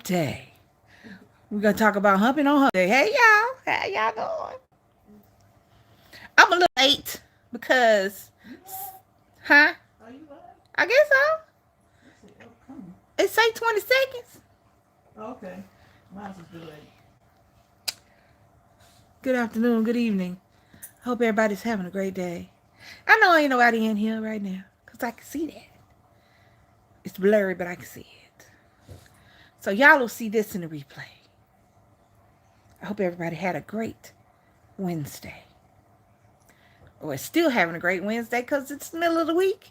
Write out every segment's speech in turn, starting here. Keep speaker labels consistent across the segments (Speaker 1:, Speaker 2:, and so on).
Speaker 1: Hump Day. We're gonna talk about humping on Hump Day. Hey y'all, how y'all doing? I'm a little late because, huh? I guess so. It say 20 seconds.
Speaker 2: Okay. Mine's is delayed.
Speaker 1: Good afternoon, good evening. Hope everybody's having a great day. I know ain't nobody in here right now because I can see that. It's blurry, but I can see it. So y'all will see this in the replay. I hope everybody had a great Wednesday. Or still having a great Wednesday because it's the middle of the week.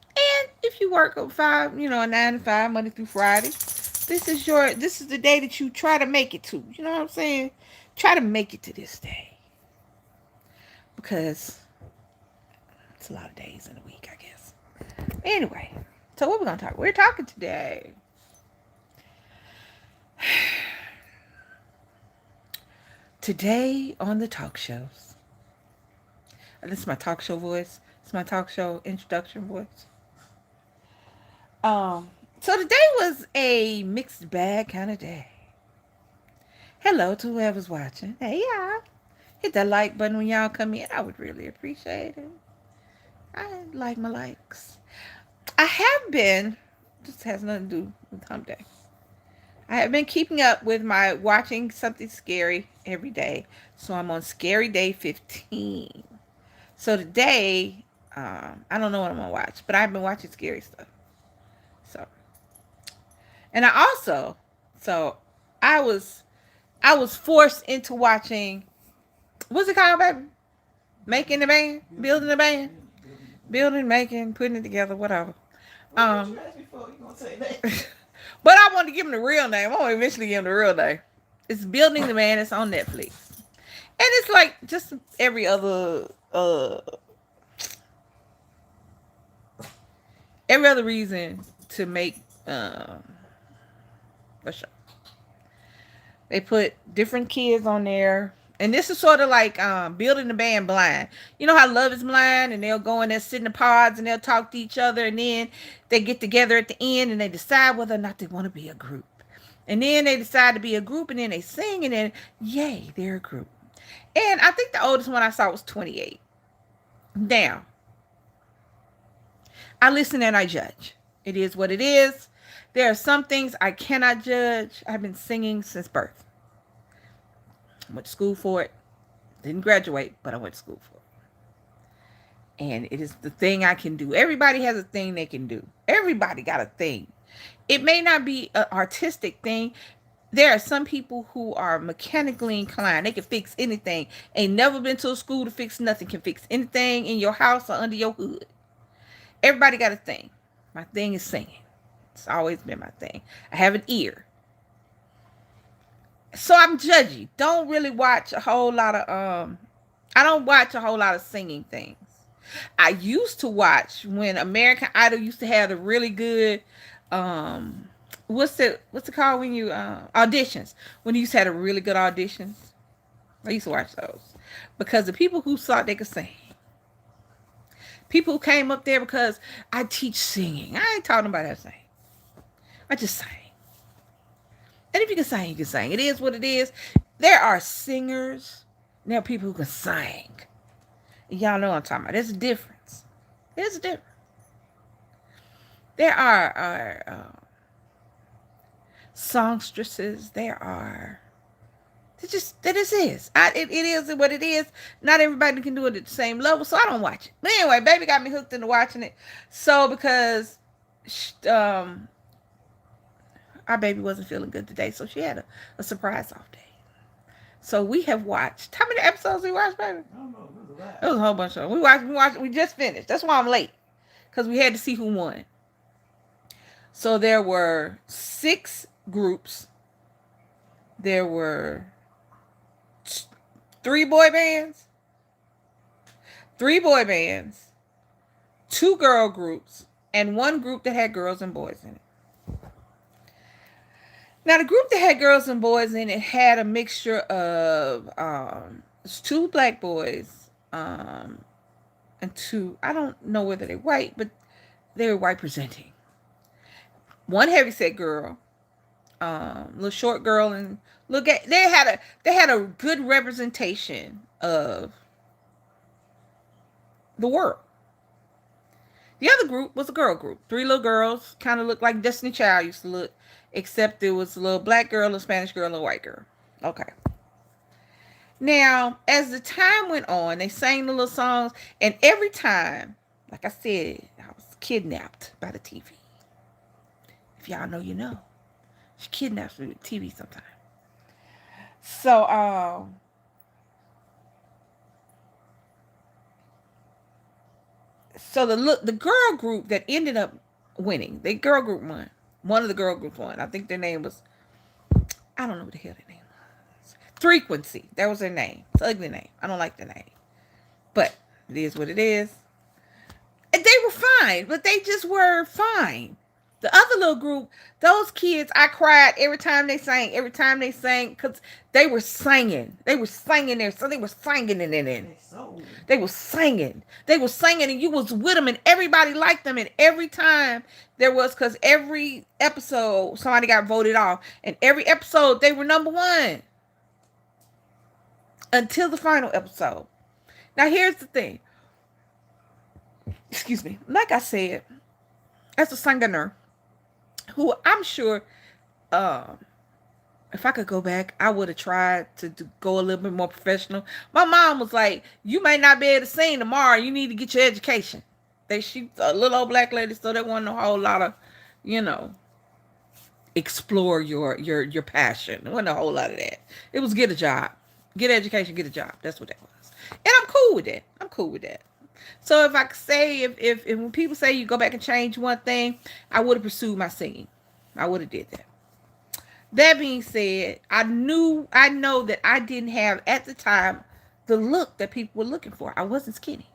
Speaker 1: And if you work on five, a 9 to 5, Monday through Friday, this is the day that you try to make it to. You know what I'm saying? Try to make it to this day. Because it's a lot of days in a week, I guess. Anyway, so what we're gonna talk? We're talking today. Today on the talk shows. This is my talk show voice. It's my talk show introduction voice. So today was a mixed bag kind of day. Hello to whoever's watching. Hey y'all. Hit that like button when y'all come in. I would really appreciate it. I like my likes. I have been, this has nothing to do with Hump Day. I have been keeping up with my watching something scary every day. So I'm on scary day 15. So today, I don't know what I'm going to watch, but I've been watching scary stuff. So, and so I was forced into watching, what's it called, baby? Making the band? Building the band? Building, making, putting it together, whatever.
Speaker 2: What you asked me for? You gonna say that?
Speaker 1: But I want to give him the real name. I want to eventually give him the real name. It's Building the Man. It's on Netflix. And it's like just every other reason to make a show. They put different kids on there. And this is sort of like Building the Band Blind. You know how Love is Blind, and they'll go in there, sit in the pods, and they'll talk to each other, and then they get together at the end, and they decide whether or not they want to be a group. And then they decide to be a group, and then they sing, and then, yay, they're a group. And I think the oldest one I saw was 28. Now, I listen and I judge. It is what it is. There are some things I cannot judge. I've been singing since birth. I went to school for it. Didn't graduate, but I went to school for it. And it is the thing I can do. Everybody has a thing they can do. Everybody got a thing. It may not be an artistic thing. There are some people who are mechanically inclined. They can fix anything. Ain't never been to a school to fix nothing. Can fix anything in your house or under your hood. Everybody got a thing. My thing is singing. It's always been my thing. I have an ear. So I'm judgy. Don't really watch a whole lot of I don't watch a whole lot of singing things. I used to watch when American Idol used to have the really good what's it called when you auditions. When you used to have a really good auditions. I used to watch those. Because the people who thought they could sing. People who came up there because I teach singing. I ain't talking about that sing. I just sing. And if you can sing, you can sing. It is what it is. There are singers. And there are people who can sing. And y'all know what I'm talking about. There's a difference. There's a difference. There are songstresses. There are. It just that is. It is what it is. Not everybody can do it at the same level, so I don't watch it. But anyway, baby got me hooked into watching it. So because our baby wasn't feeling good today, so she had a surprise off day. So we have watched. How many episodes we watched, baby?
Speaker 2: I don't know. It was a lot.
Speaker 1: It was a whole bunch of them. We just finished. That's why I'm late. Because we had to see who won. So there were 6 groups. There were 3 boy bands. 3 boy bands. 2 girl groups. And 1 group that had girls and boys in it. Now, the group that had girls and boys in it had a mixture of 2 black boys and 2, I don't know whether they're white, but they were white presenting. 1 heavyset girl, little short girl, and look at they had a good representation of the world. The other group was a girl group. Three little girls, kind of looked like Destiny Child used to look, except it was a little black girl, a Spanish girl, and a white girl. Okay. Now, as the time went on, they sang the little songs, and every time, like I said, I was kidnapped by the TV. If y'all know, you know. She kidnaps me with TV sometimes. So, the girl group that ended up winning, the girl group won. One of the girl groups won. I think their name was, I don't know what the hell their name was. Frequency. That was their name. It's an ugly name. I don't like the name. But it is what it is. And they were fine, but they just were fine. The other little group, those kids, I cried every time they sang. Every time they sang, because they were singing. They were singing there. So they were singing in it. They were singing. They were singing, and you was with them, and everybody liked them. And every time there was, because every episode, somebody got voted off. And every episode, they were number one. Until the final episode. Now, here's the thing. Excuse me. Like I said, as a singer, who I'm sure, if I could go back, I would have tried to go a little bit more professional. My mom was like, "You may not be able to sing tomorrow. You need to get your education." She's a little old black lady, so there wasn't a whole lot of, you know, explore your passion. There wasn't a whole lot of that. It was get a job, get education, get a job. That's what that was, and I'm cool with that. I'm cool with that. So if I could say, if when people say you go back and change one thing, I would have pursued my singing. I would have did that. That being said, I know that I didn't have at the time the look that people were looking for. I wasn't skinny.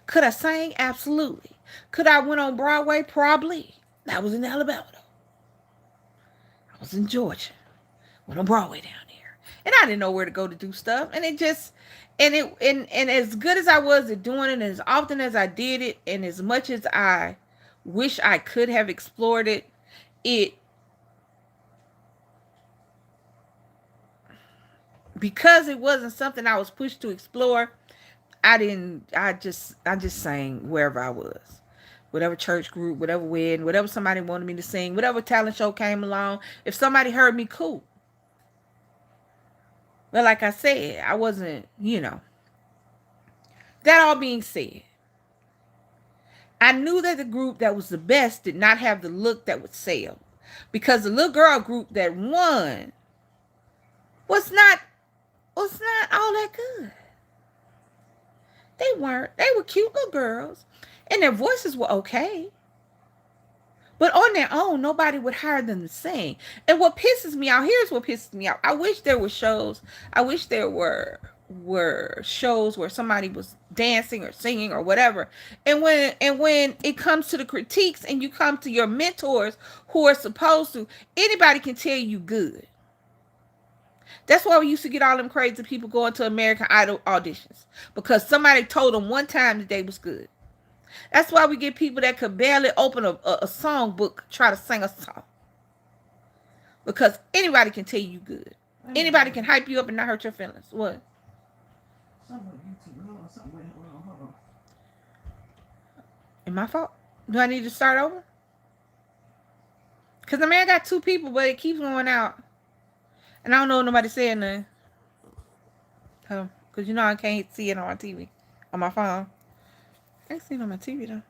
Speaker 1: Could I sing? Absolutely. Could I went on Broadway? Probably. I was in Alabama though. I was in Georgia. Went on Broadway down there. And I didn't know where to go to do stuff. And it just and as good as I was at doing it, and as often as I did it, and as much as I wish I could have explored it, because it wasn't something I was pushed to explore, I just sang wherever I was. Whatever church group, whatever wedding, whatever somebody wanted me to sing, whatever talent show came along. If somebody heard me, cool. But like I said, I wasn't, That all being said, I knew that the group that was the best did not have the look that would sell. Because the little girl group that won was not all that good. They weren't. They were cute little girls, and their voices were okay. But on their own, nobody would hire them to sing. And what pisses me out, here's what pisses me out. I wish there were shows. I wish there were shows where somebody was dancing or singing or whatever. And when it comes to the critiques and you come to your mentors who are supposed to, anybody can tell you good. That's why we used to get all them crazy people going to American Idol auditions, because somebody told them one time that they was good. That's why we get people that could barely open a song book try to sing a song, because anybody can tell you good. Anybody can hype you up and not hurt your feelings. What? Am my fault? Do I need to start over? Because I got two people, but it keeps going out. And I don't know if nobody saying nothing. Because I can't see it on my TV. On my phone. I can see it on my TV though.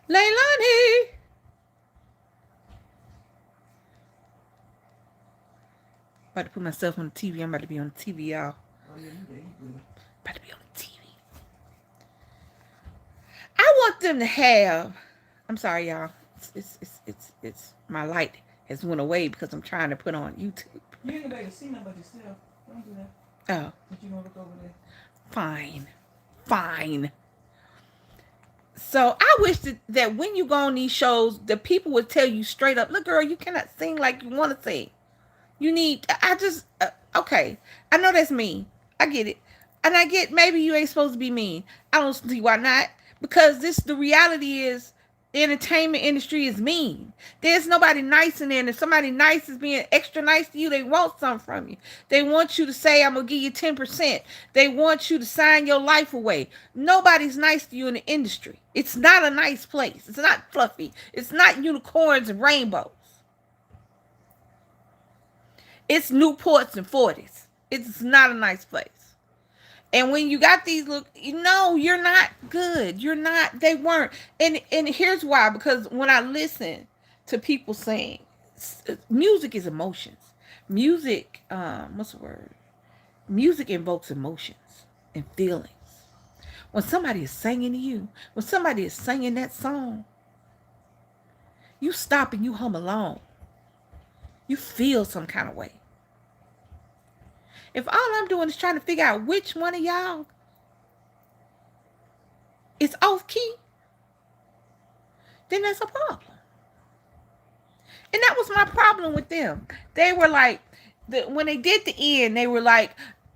Speaker 1: Leilani! About to put myself on the TV. I'm about to be on the TV, y'all. Oh, yeah, you about to be on the TV. I want them to have. I'm sorry, y'all. It's my light has went away because I'm trying to put on YouTube.
Speaker 2: You ain't gonna be able to see nothing but yourself. Don't do that.
Speaker 1: Oh.
Speaker 2: But you gonna look over there.
Speaker 1: Fine. So I wish that when you go on these shows, the people would tell you straight up, look, girl, you cannot sing like you want to sing. You need, okay. I know that's mean. I get it. And I get maybe you ain't supposed to be mean. I don't see why not. because the reality is the entertainment industry is mean. There's nobody nice in there, and if somebody nice is being extra nice to you, they want something from you. They want you to say, I'm gonna give you 10%. They want you to sign your life away. Nobody's nice to you in the industry. It's not a nice place. It's not fluffy. It's not unicorns and rainbows. It's Newports and 40s. It's not a nice place. And when you got these look, no, you're not good. You're not. They weren't. And here's why. Because when I listen to people sing, music is emotions. Music, what's the word? Music invokes emotions and feelings. When somebody is singing to you, when somebody is singing that song, you stop and you hum along. You feel some kind of way. If all I'm doing is trying to figure out which one of y'all is off key, then that's a problem. And that was my problem with them. They were like, when they did the end, they were like,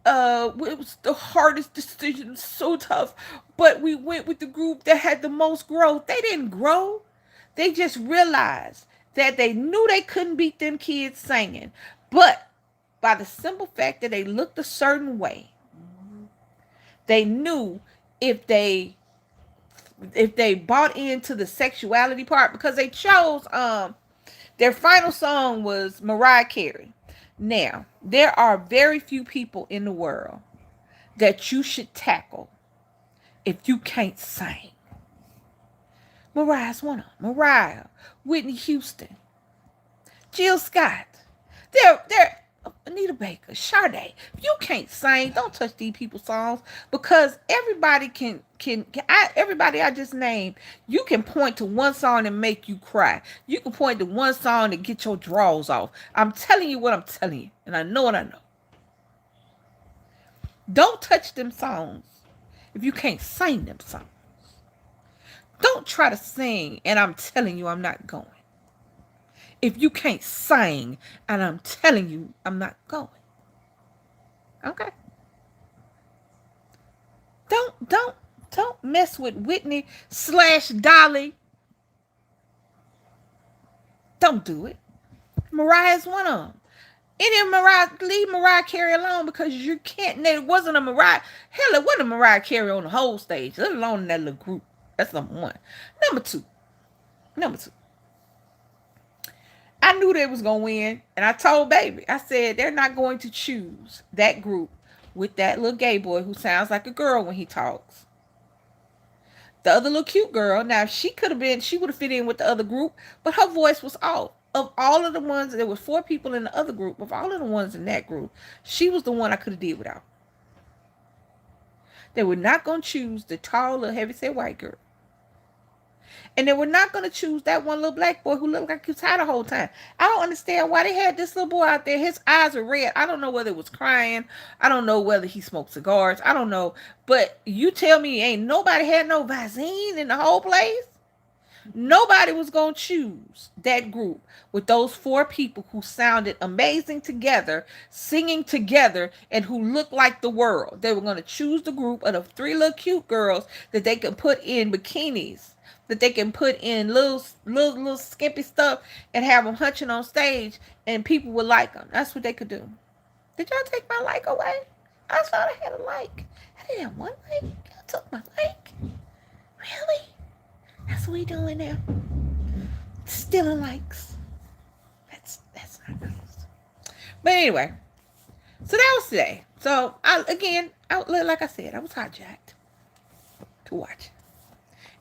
Speaker 1: it was the hardest decision, so tough. But we went with the group that had the most growth. They didn't grow. They just realized that they knew they couldn't beat them kids singing. But by the simple fact that they looked a certain way, they knew if they bought into the sexuality part, because they chose their final song was Mariah Carey. Now, there are very few people in the world that you should tackle if you can't sing. Mariah's one of them. Mariah, Whitney Houston, Jill Scott. They're Anita Baker, Sade. If you can't sing, don't touch these people's songs, because everybody everybody I just named, you can point to one song and make you cry. You can point to one song to get your drawers off. I'm telling you what I'm telling you, and I know what I know. Don't touch them songs if you can't sing them songs. Don't try to sing, and I'm telling you I'm not going. If you can't sing, and I'm telling you I'm not going. Okay? Don't mess with Whitney / Dolly. Don't do it. Mariah's one of them. Any of Mariah, leave Mariah Carey alone, because you can't. There wasn't a Mariah. Hell, it wasn't a Mariah Carey on the whole stage, let alone in that little group. That's number one. Number two. I knew they was gonna win, and I told baby, I said they're not going to choose that group with that little gay boy who sounds like a girl when he talks. The other little cute girl, now she would have fit in with the other group, but her voice was off. Of all of the ones, there were 4 people in the other group. Of all of the ones in that group, she was the one I could have did without. They were not going to choose the tall, little, heavyset white girl. And they were not going to choose that one little black boy who looked like he was high the whole time. I don't understand why they had this little boy out there. His eyes are red. I don't know whether it was crying. I don't know whether he smoked cigars. I don't know. But you tell me ain't nobody had no Visine in the whole place? Nobody was going to choose that group with those 4 people who sounded amazing together, singing together, and who looked like the world. They were going to choose the group of the 3 little cute girls that they could put in bikinis, that they can put in little skimpy stuff and have them hunching on stage, and people would like them. That's what they could do. Did y'all take my like away? I thought I had a like. I didn't have one like. Y'all took my like. Really? That's what we doing now. Stealing likes. That's not nice. But anyway, so that was today. So like I said, I was hijacked to watch.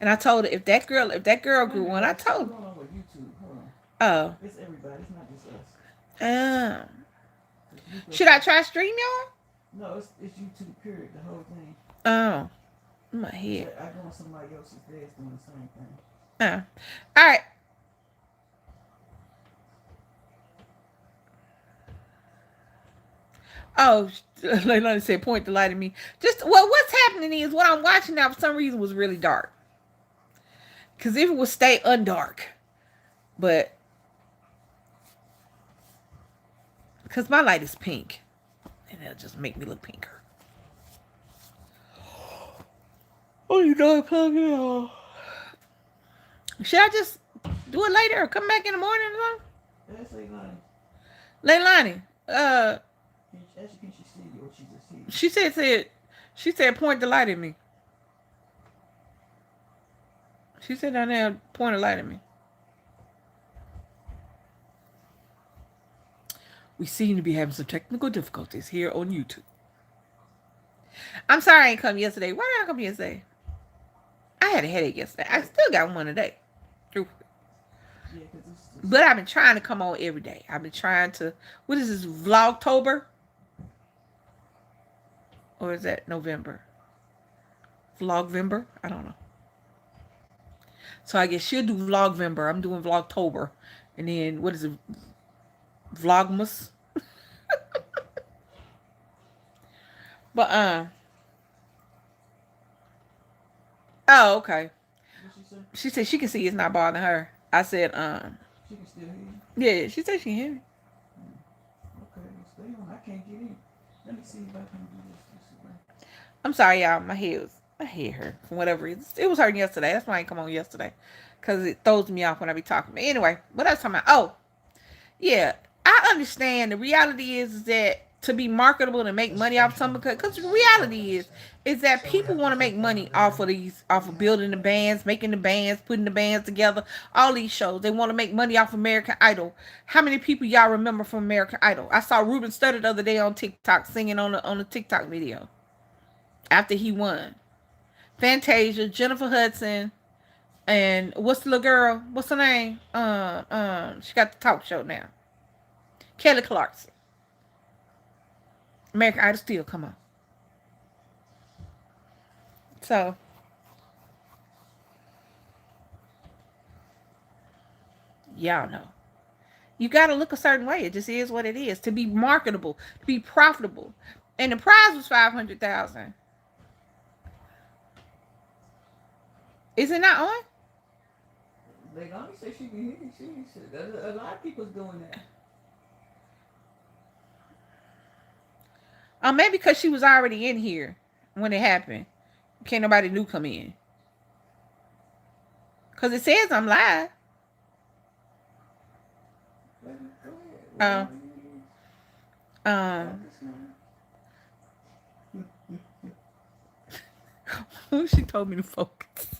Speaker 1: And I told her if that girl grew one, I told her. Oh.
Speaker 2: It's everybody. It's not just us.
Speaker 1: Should I try StreamYard?
Speaker 2: No, it's YouTube. Period. The whole thing.
Speaker 1: Oh. My head.
Speaker 2: I go on somebody else's face doing the same thing.
Speaker 1: All right. Oh, Leilani said, point the light at me. What's happening is what I'm watching now for some reason was really dark. Because if it would stay undark. But, because my light is pink. And it'll just make me look pinker. Oh, you know, plug it on. Should I just do it later or come back in the morning or something?
Speaker 2: That's like Lonnie.
Speaker 1: Leilani,
Speaker 2: Actually, can she see you or she just hear you?
Speaker 1: she said point the light at me. She said down there point a light at me. We seem to be having some technical difficulties here on YouTube. I'm sorry I ain't come yesterday. Why did I come yesterday? I had a headache yesterday. I still got one today.
Speaker 2: Yeah, because it's
Speaker 1: But I've been trying to come on every day. I've been trying to. What is this? Vlogtober? Or is that November? Vlogvember? I don't know. So I guess she'll do Vlogvember. I'm doing Vlogtober. And then what is it? Vlogmas? But oh, okay.
Speaker 2: what she say?
Speaker 1: She said she can see it's not bothering her. I said,
Speaker 2: She can still hear you.
Speaker 1: yeah, she said she can hear me.
Speaker 2: Okay, stay on. I can't get in. Let me see if I can do this.
Speaker 1: I'm sorry, y'all. My head hurt for whatever reason. It was hurting yesterday. That's why I didn't come on yesterday. Because it throws me off when I be talking. But anyway, what I was talking about? Oh, yeah. I understand. The reality is that to be marketable and make money off something, because the reality is that people want to make money off of building the bands, making the bands, putting the bands together, all these shows. They want to make money off American Idol. How many people y'all remember from American Idol? I saw Ruben Studdard the other day on TikTok singing on the TikTok video after he won. Fantasia, Jennifer Hudson, and what's the little girl? What's her name? She got the talk show now. Kelly Clarkson. American Idol still come on. So y'all know. You gotta look a certain way. It just is what it is. To be marketable, to be profitable. And the prize was $500,000. Is it not on?
Speaker 2: They only say she can hear you. She said a lot of people's doing that.
Speaker 1: Maybe because she was already in here when it happened. Can't nobody new come in. Because it says I'm live.
Speaker 2: Go
Speaker 1: Um,
Speaker 2: ahead.
Speaker 1: um,
Speaker 2: Focus
Speaker 1: she told me to focus.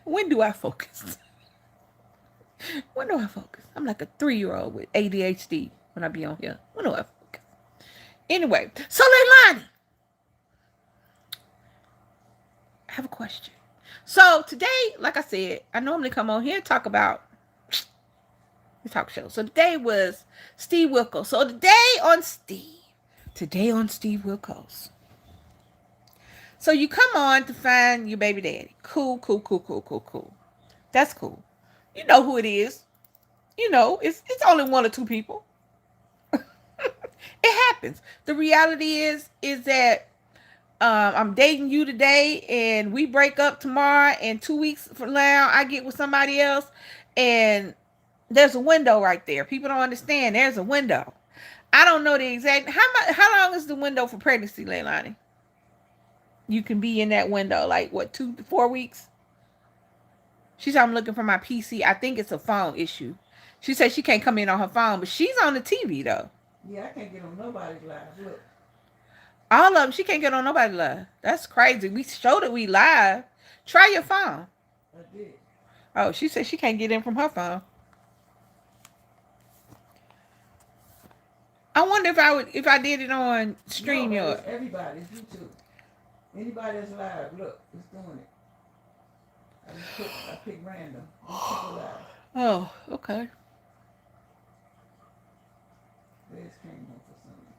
Speaker 1: When do I focus? When do I focus? I'm like a 3-year-old with ADHD when I be on here. When do I focus? Anyway, so Leilani, I have a question. So today, like I said, I normally come on here and talk about the talk show. So today was Steve Wilkos. So today on Steve Wilkos. So you come on to find your baby daddy. Cool, cool, cool, cool, cool, cool. That's cool. You know who it is. You know, it's only one or two people. It happens. The reality is that I'm dating you today and we break up tomorrow, and 2 weeks from now I get with somebody else, and there's a window right there. People don't understand. There's a window. I don't know the exact how long is the window for pregnancy, Leilani? You can be in that window like what, 2 to 4 weeks? She said I'm looking for my PC. I think it's a phone issue. She said she can't come in on her phone, but she's on the TV though.
Speaker 2: Yeah, I can't get on nobody's live. Look.
Speaker 1: All of them, she can't get on nobody live. That's crazy. We showed it we live. Try your phone.
Speaker 2: I did.
Speaker 1: Oh, she said she can't get in from her phone. I wonder if I did it on StreamYard.
Speaker 2: It's everybody. It's YouTube. Anybody that's live, look, it's doing it. I picked random. People live.
Speaker 1: Oh, okay.
Speaker 2: This came on for something.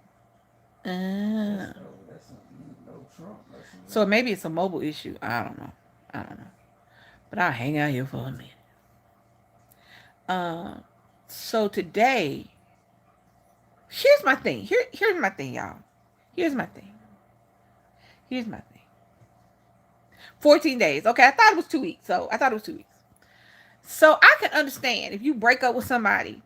Speaker 2: That's something. No Trump.
Speaker 1: So maybe it's a mobile issue. I don't know. But I'll hang out here for a minute. So today, here's my thing. Here's my thing, y'all. Here's my thing. 14 days. Okay, I thought it was 2 weeks. So So I can understand if you break up with somebody,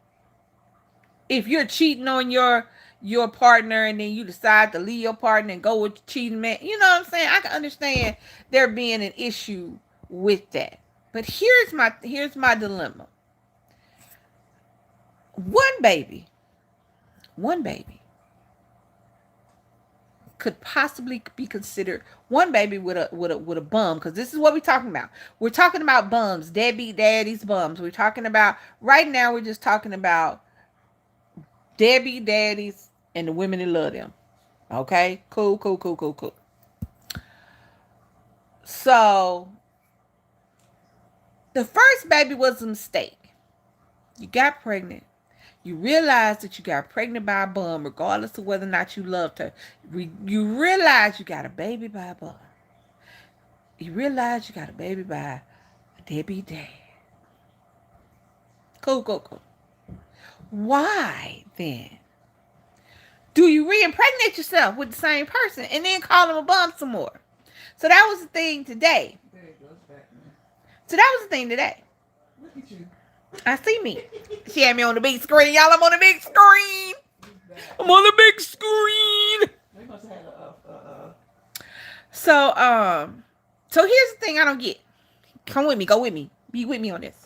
Speaker 1: if you're cheating on your your partner and then you decide to leave your partner and go with your cheating man. You know what I'm saying? I can understand there being an issue with that. But here's my dilemma. One baby, one baby could possibly be considered one baby with a bum, because this is what we're talking about. We're talking about bums, deadbeat daddies, bums. We're talking about right now. We're just talking about deadbeat daddies and the women that love them. Okay, cool, cool, cool, cool, cool. So the first baby was a mistake. You got pregnant. You realize that you got pregnant by a bum, regardless of whether or not you loved her. You realize you got a baby by a bum. You realize you got a baby by a deadbeat dad. Cool, cool, cool. Why then do you re-impregnate yourself with the same person and then call them a bum some more? So that was the thing today.
Speaker 2: There it goes back, man.
Speaker 1: So that was the thing today.
Speaker 2: Look at you.
Speaker 1: I see me. She had me on the big screen. Y'all, I'm on the big screen. I'm on the big screen.
Speaker 2: They must have had
Speaker 1: So here's the thing I don't get. Come with me. Go with me. Be with me on this.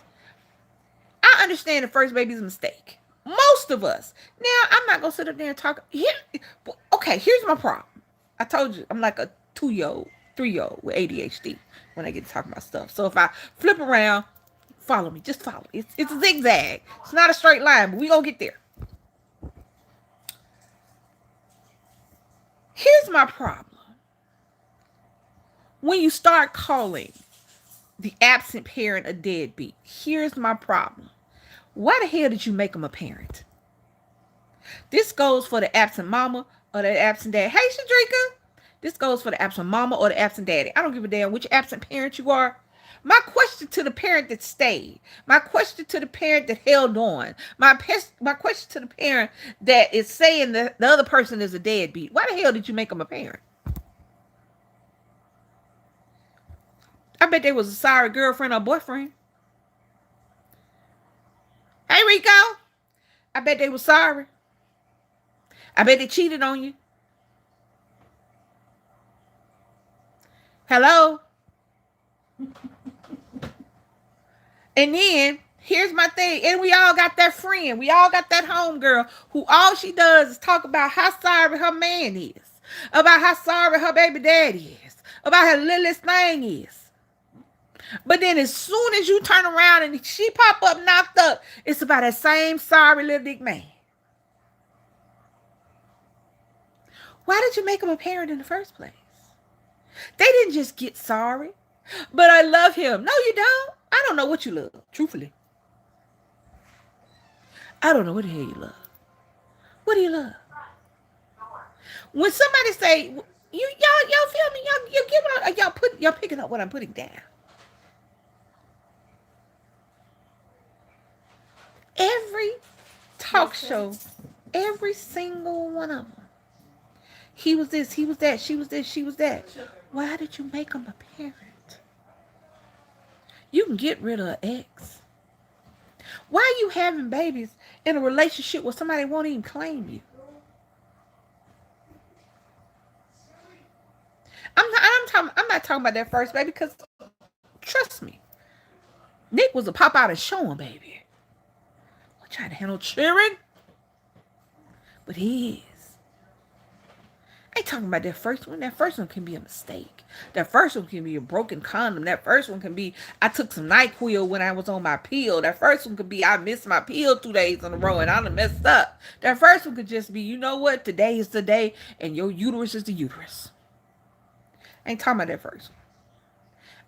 Speaker 1: I understand the first baby's a mistake. Most of us. Now, I'm not going to sit up there and talk. Okay, here's my problem. I told you, I'm like a 2-year-old, 3-year-old with ADHD when I get to talking about stuff. So if I flip around, follow me. Just follow. It's a zigzag. It's not a straight line, but we going to get there. Here's my problem. When you start calling the absent parent a deadbeat, here's my problem. Why the hell did you make them a parent? This goes for the absent mama or the absent dad. Hey, Shadrika. This goes for the absent mama or the absent daddy. I don't give a damn which absent parent you are. My question to the parent that stayed, my question to the parent that held on, my question to the parent that is saying that the other person is a deadbeat. Why the hell did you make them a parent? I bet they was a sorry girlfriend or boyfriend. Hey, Rico. I bet they was sorry. I bet they cheated on you. Hello? And then, here's my thing. And we all got that friend. We all got that homegirl who all she does is talk about how sorry her man is. About how sorry her baby daddy is. About how little this thing is. But then as soon as you turn around and she pop up knocked up, it's about that same sorry little dick man. Why did you make him a parent in the first place? They didn't just get sorry. But I love him. No, you don't. I don't know what you love, truthfully. I don't know what the hell you love. What do you love? When somebody say, y'all feel me? Y'all picking up what I'm putting down. Every talk show, every single one of them. He was this, he was that, she was this, she was that. Why did you make him a parent? You can get rid of an ex. Why are you having babies in a relationship where somebody won't even claim you? I'm not talking about that first baby, because trust me, Nick was a pop out and show him baby. I'm trying to handle children, but he is. I ain't talking about that first one. That first one can be a mistake. That first one can be a broken condom. That first one can be I took some NyQuil when I was on my pill. That first one could be I missed my pill 2 days in a row and I done messed up. That first one could just be, you know what? Today is the day and your uterus is the uterus. I ain't talking about that first one.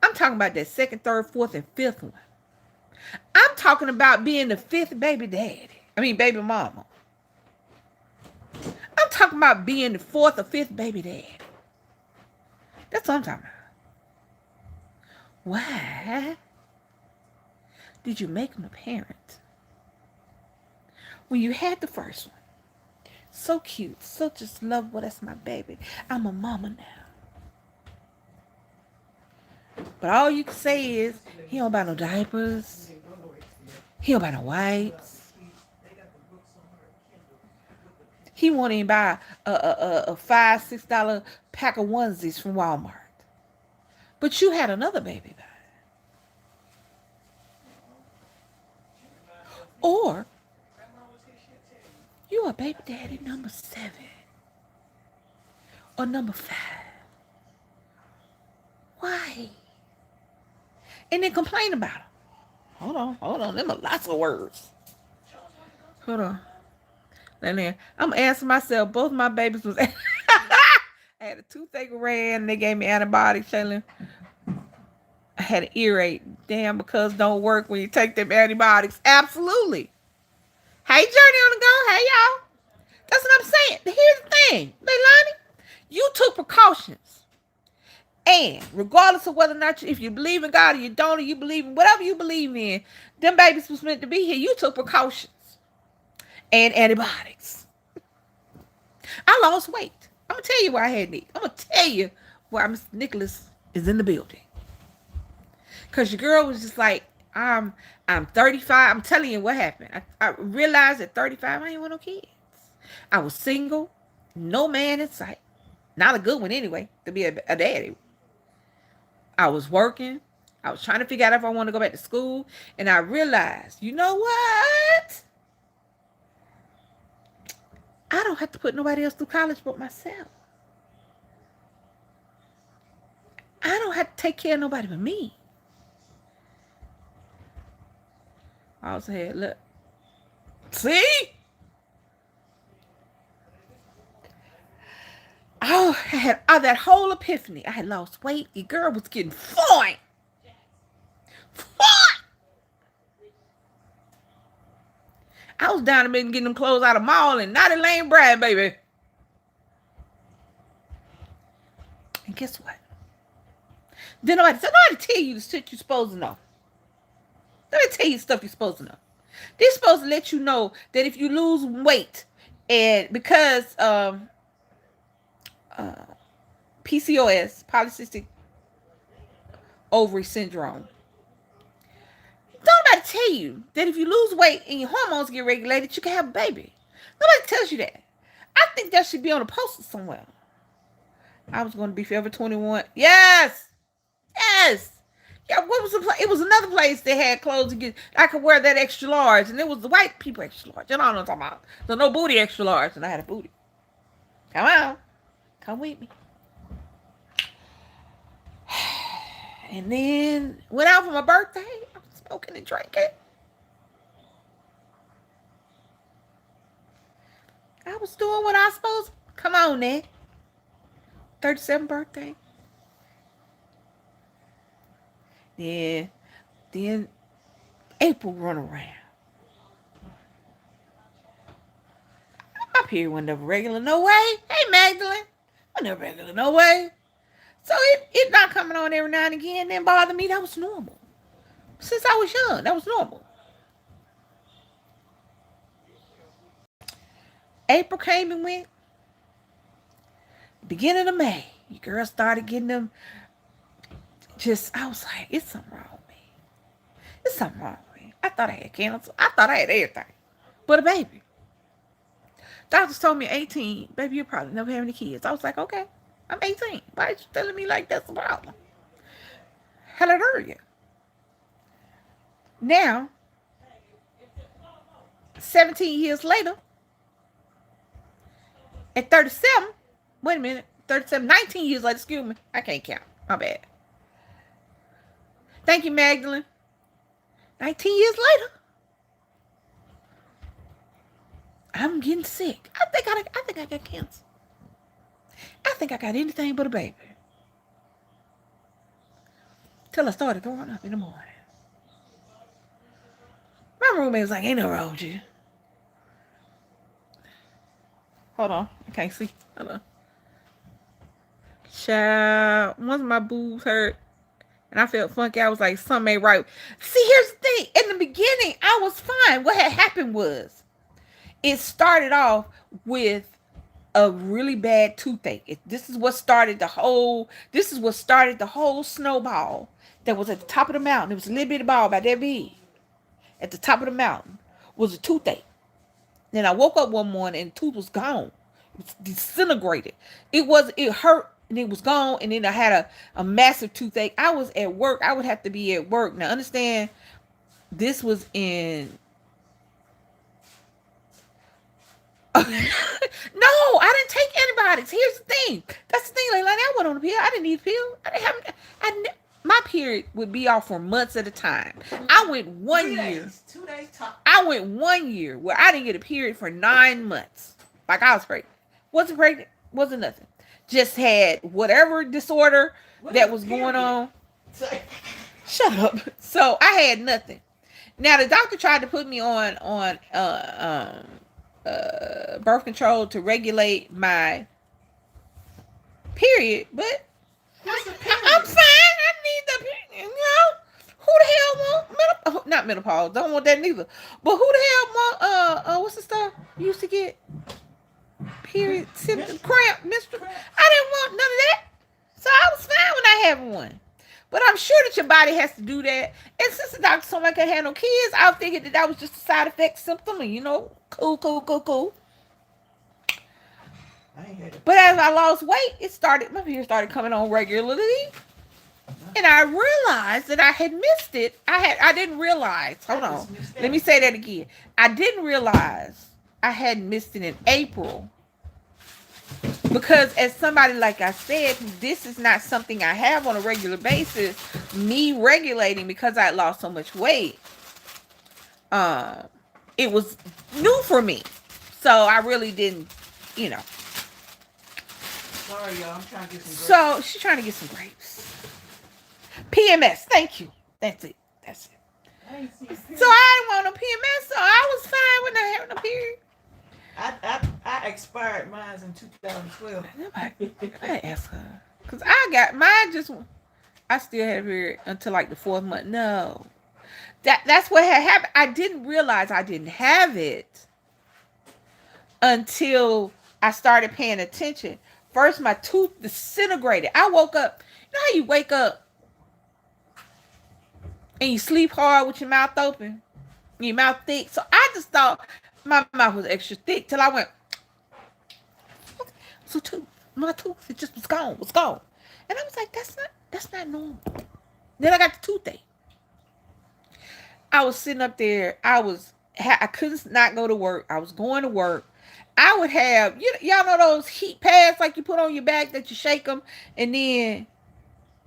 Speaker 1: I'm talking about that second, third, fourth, and fifth one. I'm talking about being the fifth baby daddy. Baby mama. I'm talking about being the fourth or fifth baby dad. That's what I'm talking about. Why did you make him a parent when you had the first one? So cute, so just lovable. That's my baby. I'm a mama now. But all you can say is, he don't buy no diapers. He don't buy no wipes. He won't even buy a $5, $6 pack of onesies from Walmart. But you had another baby by. Or you are baby daddy number 7 or number 5. Why? And then complain about them. Hold on. Them are lots of words. Hold on. And then I'm asking myself, both my babies was I had a toothache ran, and they gave me antibiotics telling I had an earache. Damn, because don't work when you take them antibiotics. Absolutely. Hey, Journey on the go. Hey, y'all. That's what I'm saying. Here's the thing, Leilani. You took precautions. And regardless of whether or not if you believe in God or you don't, or you believe in whatever you believe in, them babies was meant to be here. You took precautions and antibiotics. I lost weight. I'm going to tell you why I had Nick. I'm going to tell you why Mr. Nicholas is in the building. Because your girl was just like, I'm 35. I'm telling you what happened. I realized at 35 I ain't want no kids. I was single, no man in sight. Not a good one anyway, to be a daddy. I was working. I was trying to figure out if I want to go back to school. And I realized, you know what? I don't have to put nobody else through college but myself. I don't have to take care of nobody but me. I was here, look. See? I had that whole epiphany. I had lost weight. Your girl was getting fine. I was down to getting them clothes out of the mall and not in Lane Brad, baby. And guess what? Then nobody tell you the shit you're supposed to know. Let me tell you stuff you're supposed to know. They're supposed to let you know that if you lose weight and because PCOS, polycystic ovary syndrome, don't nobody tell you that if you lose weight and your hormones get regulated, you can have a baby. Nobody tells you that. I think that should be on a poster somewhere. I was going to be Forever 21. Yes. Yes. Yeah, what was the place? It was another place that had clothes to get. I could wear that extra large, and it was the white people extra large. You know what I'm talking about? So no booty extra large, and I had a booty. Come on. Come with me. And then went out for my birthday. I was smoking and drinking. I was doing what I was supposed to. Come on, Ned. 37th birthday. Yeah. Then April run around. My period wasn't never regular, no way. Hey, Magdalene. Wasn't never regular, no way. So it not coming on every now and again didn't bother me. That was normal. Since I was young, that was normal. April came and went. Beginning of May, your girl started getting them. I was like, it's something wrong with me. It's something wrong with me. I thought I had cancer. I thought I had everything. But a baby. Doctors told me 18, baby, you'll probably never have any kids. I was like, okay, I'm 18. Why are you telling me like that's a problem? Hallelujah. Now, 17 years later, at 37, wait a minute, 37, 19 years later, excuse me, I can't count. My bad. Thank you, Magdalene. 19 years later, I'm getting sick. I think I got cancer. I think I got anything but a baby. Till I started throwing up in the morning. My roommate was like, ain't no wrong with you. Hold on. I can't see. Hold on. Child, once my boobs hurt and I felt funky, I was like, something ain't right. See, here's the thing. In the beginning, I was fine. What had happened was it started off with a really bad toothache. This is what started the whole snowball that was at the top of the mountain. It was a little bitty ball about that big. At the top of the mountain was a toothache. Then I woke up one morning and the tooth was gone. It was disintegrated. It hurt and it was gone. And then I had a massive toothache. I was at work. I would have to be at work. Now understand, this was in no, I didn't take antibiotics. Here's the thing. That's the thing. Like I went on a pill. I didn't need a pill. I didn't have. My period would be off for months at a time. I went 1 year.
Speaker 2: 2 days top.
Speaker 1: I went 1 year where I didn't get a period for 9 months. Like I was pregnant. Wasn't pregnant. Wasn't nothing. Just had whatever disorder that was going on. Shut up. So I had nothing. Now the doctor tried to put me on birth control to regulate my period, but I'm fine. I need the period. Who the hell want not menopause? Don't want that neither. But who the hell want what's the stuff you used to get? Period, symptom, cramp, menstrual. I didn't want none of that, so I was fine when I had one. But I'm sure that your body has to do that. And since the doctor told me I couldn't have no kids, I figured that was just a side effect symptom, and cool. But as I lost weight, my period started coming on regularly. And I realized that I had missed it. I didn't realize. Hold on. Let me say that again. I didn't realize I had missed it in April. Because as somebody, like I said, this is not something I have on a regular basis. Me regulating because I lost so much weight. It was new for me. So I really didn't,
Speaker 2: Sorry, y'all. I'm trying to get some grapes.
Speaker 1: So she's trying to get some grapes. PMS. Thank you. That's it. So I didn't want no PMS, so I was fine with not having a period.
Speaker 2: I expired mine in 2012.
Speaker 1: I asked her. Because I got mine I still had a period until like the 4th month. No. That's what had happened. I didn't realize I didn't have it until I started paying attention. First, my tooth disintegrated. I woke up. You know how you wake up and you sleep hard with your mouth open? Your mouth thick. So I just thought my mouth was extra thick till I went. So my tooth, it just was gone. And I was like, that's not normal. Then I got the toothache. I was sitting up there. I couldn't not go to work. I was going to work. I would have, y'all know those heat pads like you put on your back that you shake them and then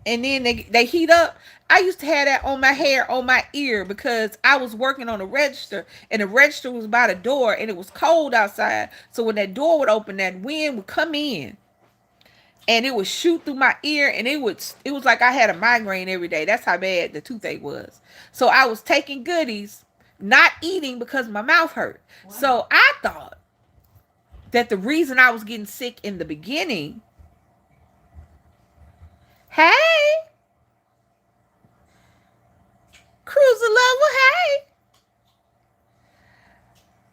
Speaker 1: they heat up. I used to have that on my hair, on my ear, because I was working on a register and the register was by the door and it was cold outside. So when that door would open, that wind would come in and it would shoot through my ear and it was like I had a migraine every day. That's how bad the toothache was. So I was taking goodies, not eating because my mouth hurt. Wow. So I thought that the reason I was getting sick in the beginning. Hey, Cruiser Lover, hey.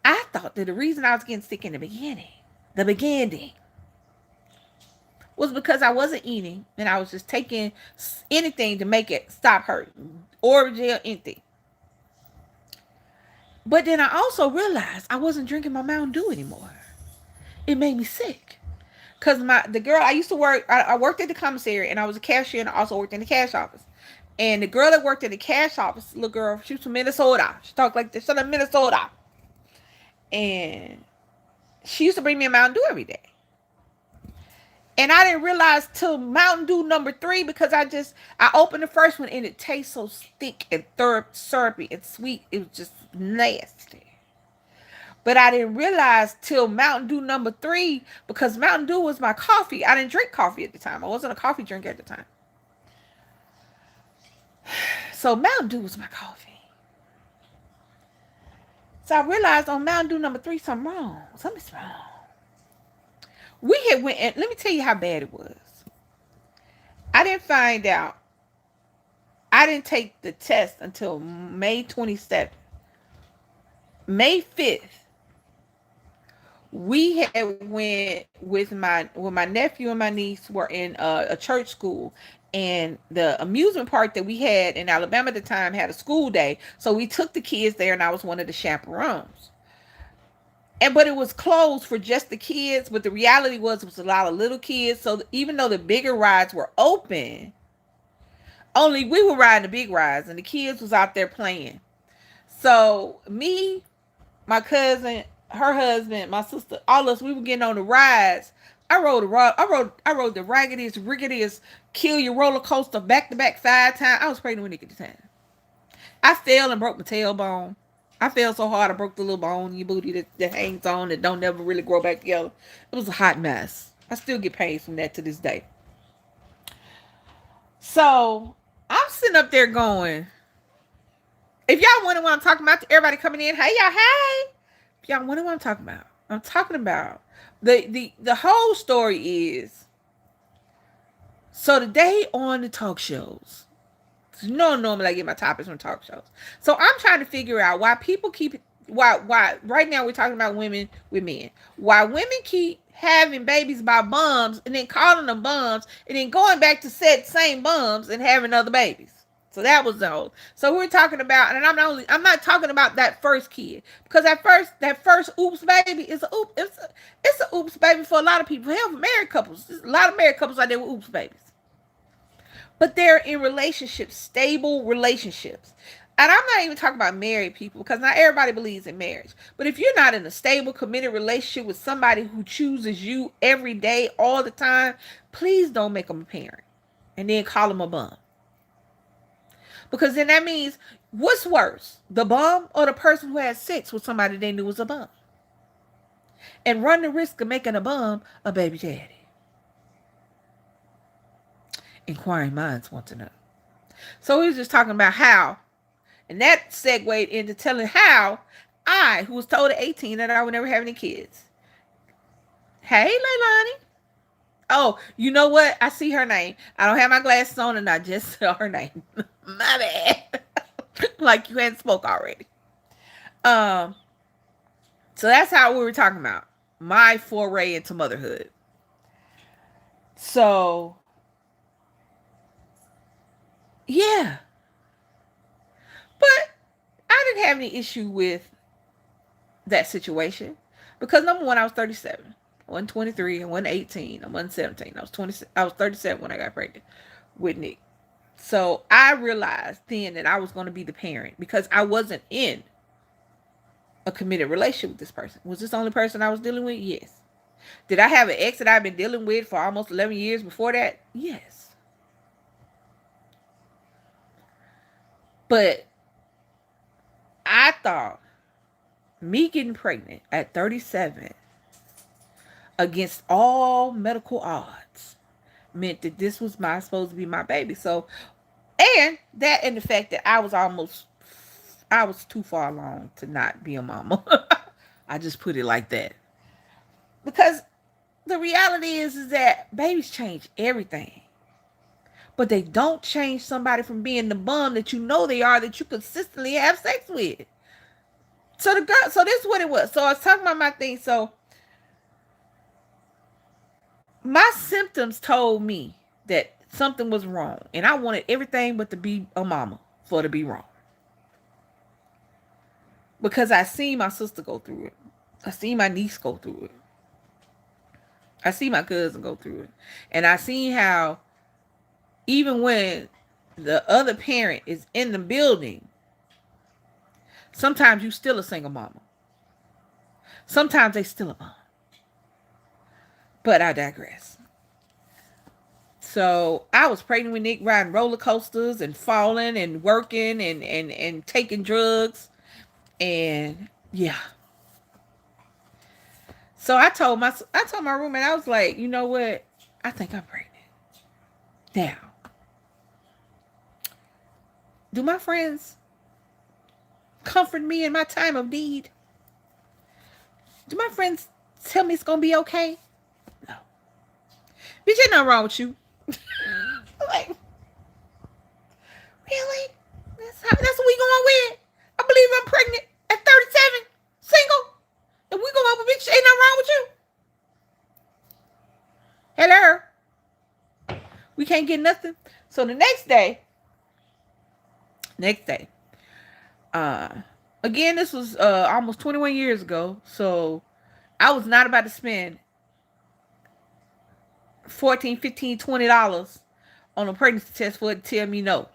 Speaker 1: I thought that the reason I was getting sick in the beginning, was because I wasn't eating and I was just taking anything to make it stop hurting, Orajel, anything. But then I also realized I wasn't drinking my Mountain Dew anymore. It made me sick. Because the girl I used to work, I worked at the commissary and I was a cashier and I also worked in the cash office. And the girl that worked in the cash office, little girl, she was from Minnesota. She talked like this, she's from Minnesota. And she used to bring me a Mountain Dew every day. And I didn't realize till Mountain Dew number 3 because I opened the first one and it tastes so thick and syrupy and sweet. It was just nasty. But I didn't realize till Mountain Dew number 3 because Mountain Dew was my coffee. I didn't drink coffee at the time. I wasn't a coffee drinker at the time. So Mountain Dew was my coffee. So I realized on Mountain Dew number 3 something's wrong. Something's wrong. We had went and let me tell you how bad it was. I didn't find out. I didn't take the test until May 27th. May 5th. We had went with my nephew and my niece were in a church school, and the amusement park that we had in Alabama at the time had a school day, so we took the kids there and I was one of the chaperones. And but it was closed for just the kids. But the reality was it was a lot of little kids. So even though the bigger rides were open, only we were riding the big rides, and the kids was out there playing. So me, my cousin, her husband, my sister, all of us, we were getting on the rides. I rode the raggediest, ricketiest, kill your roller coaster back to back 5 times. I was pregnant with Nick at the time. I fell and broke my tailbone. I fell so hard I broke the little bone in your booty that hangs on that don't never really grow back together. It was a hot mess. I still get pain from that to this day. So I'm sitting up there going, if y'all wonder what I'm talking about, to everybody coming in, hey y'all, hey. If y'all wonder what I'm talking about the whole story is, so today on the talk shows, no, normally I get my topics from talk shows. So I'm trying to figure out why people keep why right now we're talking about women with men. Why women keep having babies by bums and then calling them bums and then going back to set same bums and having other babies. So that was the whole. So we're talking about, and I'm not talking about that first kid, because that first oops baby is it's a oops baby for a lot of people. Hell, for married couples, there's a lot of married couples out there with oops babies, but they're in relationships, stable relationships. And I'm not even talking about married people, because not everybody believes in marriage. But if you're not in a stable, committed relationship with somebody who chooses you every day, all the time, please don't make them a parent and then call them a bum. Because then that means, what's worse, the bum or the person who had sex with somebody they knew was a bum? And run the risk of making a bum a baby daddy. Inquiring minds want to know. So he was just talking about how, and that segued into telling how I, who was told at 18 that I would never have any kids. Hey, Leilani. Oh, you know what? I see her name. I don't have my glasses on and I just saw her name. My bad. Like you hadn't spoke already. Um, so that's how we were talking about my foray into motherhood. So yeah. But I didn't have any issue with that situation, because number one, I was 37. I wasn't 23, I wasn't 18, I wasn't 17. I was 37 when I got pregnant with Nick. So I realized then that I was going to be the parent, because I wasn't in a committed relationship with this person. Was this the only person I was dealing with? Yes. Did I have an ex that I've been dealing with for almost 11 years before that? Yes. But I thought me getting pregnant at 37 against all medical odds meant that this was supposed to be my baby. So, and that, and the fact that I was too far along to not be a mama. I just put it like that. Because the reality is that babies change everything. But they don't change somebody from being the bum that you know they are, that you consistently have sex with. So so this is what it was. So I was talking about my thing. So my symptoms told me that something was wrong. And I wanted everything but to be a mama for it to be wrong. Because I seen my sister go through it. I seen my niece go through it. I see my cousin go through it. And I seen how even when the other parent is in the building, sometimes you still a single mama. Sometimes they still a mom. But I digress. So I was pregnant with Nick, riding roller coasters and falling and working and taking drugs. And yeah. So I told my roommate, I was like, you know what? I think I'm pregnant. Now, do my friends comfort me in my time of need? Do my friends tell me it's gonna be okay? No. Bitch, ain't nothing wrong with you. Like, really? That's what we going with? I believe I'm pregnant at 37, single, and we going with bitch, ain't nothing wrong with you. Hello? We can't get nothing. So the next day, again, this was almost 21 years ago. So I was not about to spend 14, 15, $20 on a pregnancy test for it to tell me no.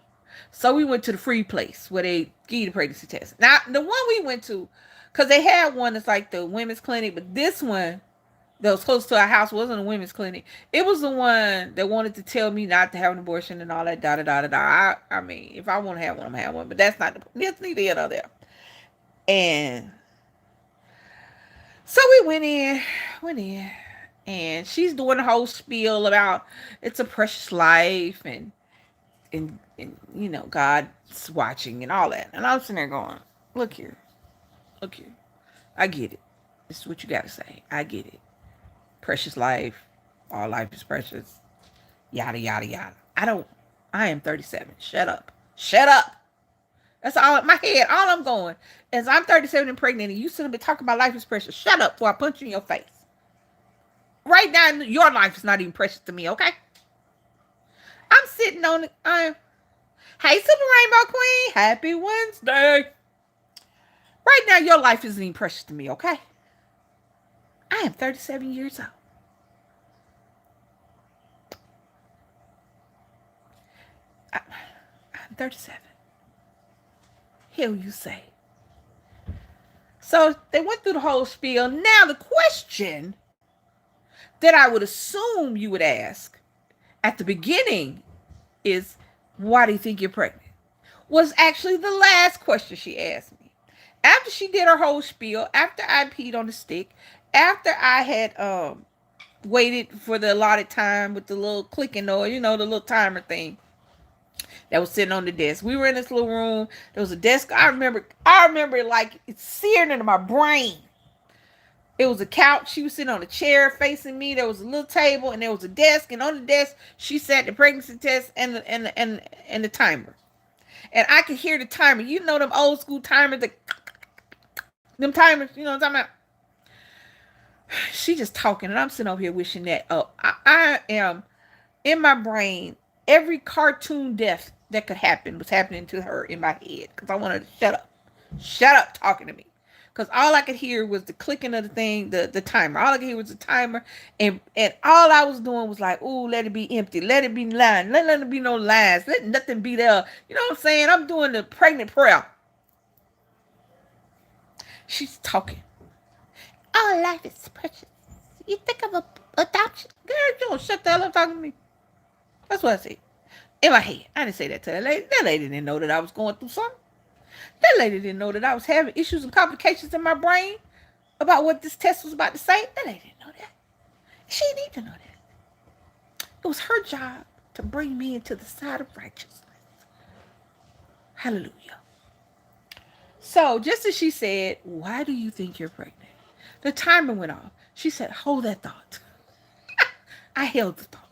Speaker 1: So we went to the free place where they give you the pregnancy test. Now, the one we went to, because they had one that's like the women's clinic, but this one that was close to our house wasn't a women's clinic. It was the one that wanted to tell me not to have an abortion and all that, da da da da da. I mean, if I want to have one, I'm gonna have one, but that's not that's neither here nor there. And so we went in, and she's doing the whole spiel about it's a precious life and you know God's watching and all that. And I'm sitting there going, look here, look here, I get it. This is what you gotta say. I get it. Precious life, all life is precious. Yada yada yada. I am 37. Shut up. Shut up. That's all in my head. All I'm going is I'm 37 and pregnant, and you sitting there talking about life is precious. Shut up before I punch you in your face. Right now, your life is not even precious to me, okay? I'm sitting on it. Hey, Super Rainbow Queen. Happy Wednesday. Right now, your life isn't even precious to me, okay? I am 37 years old. I'm 37. Hear you say. So they went through the whole spiel. Now the question that I would assume you would ask at the beginning is, why do you think you're pregnant? Was actually the last question she asked me. After she did her whole spiel, after I peed on the stick, after I had waited for the allotted time with the little clicking noise, you know, the little timer thing that was sitting on the desk. We were in this little room. There was a desk. I remember it like it's seared into my brain. It was a couch. She was sitting on a chair facing me. There was a little table and there was a desk. And on the desk, she sat the pregnancy test and the timer. And I could hear the timer. You know them old school timers, them timers. You know what I'm talking about? She just talking, and I'm sitting over here wishing that up. I am in my brain. Every cartoon death that could happen was happening to her in my head because I wanted to shut up talking to me. Because all I could hear was the clicking of the thing, the timer. All I could hear was the timer. And all I was doing was like, ooh, let it be empty. Let it be line. Let there be no lines. Let nothing be there. You know what I'm saying? I'm doing the pregnant prayer. She's talking. All life is precious. You think of adoption? Girl, you don't shut the hell up talking to me. That's what I said. In my head. I didn't say that to that lady. That lady didn't know that I was going through something. That lady didn't know that I was having issues and complications in my brain about what this test was about to say. That lady didn't know that. She didn't need to know that. It was her job to bring me into the side of righteousness. Hallelujah. So, just as she said, why do you think you're pregnant? The timer went off. She said, hold that thought. I held the thought.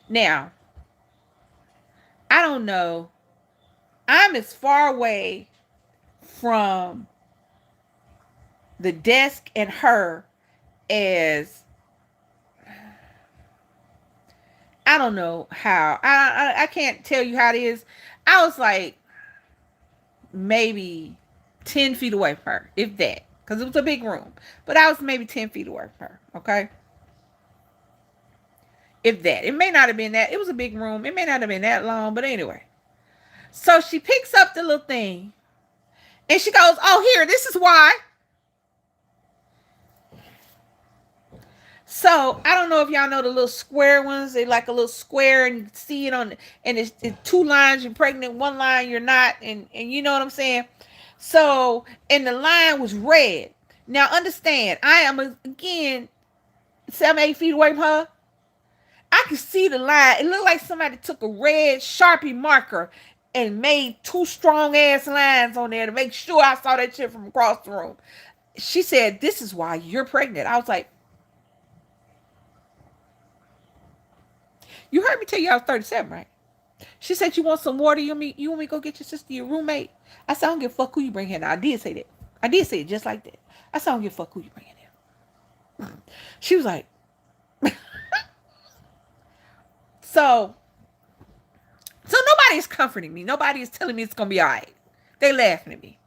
Speaker 1: Now, I don't know. I'm as far away from the desk and her as I don't know how. I can't tell you how it is. I was like maybe 10 feet away from her, if that. Because it was a big room. But I was maybe 10 feet away from her, okay? If that. It may not have been that. It was a big room. It may not have been that long, but anyway. So she picks up the little thing. And she goes, oh, here, this is why. So I don't know if y'all know the little square ones. They like a little square, and you can see it on, and it's two lines. You're pregnant, one line you're not, and you know what I'm saying. So and the line was red. Now understand, I am again 7-8 feet away from her. I could see the line. It looked like somebody took a red Sharpie marker and made two strong ass lines on there to make sure I saw that shit from across the room. She said, "This is why you're pregnant." I was like, you heard me tell you I was 37, right? She said, you want some water? You want me to go get your sister, your roommate? I said, I don't give a fuck who you bring here. Now, I did say that. I did say it just like that. I said, I don't give a fuck who you bring in here. She was like, so nobody is comforting me. Nobody is telling me it's going to be all right. They laughing at me.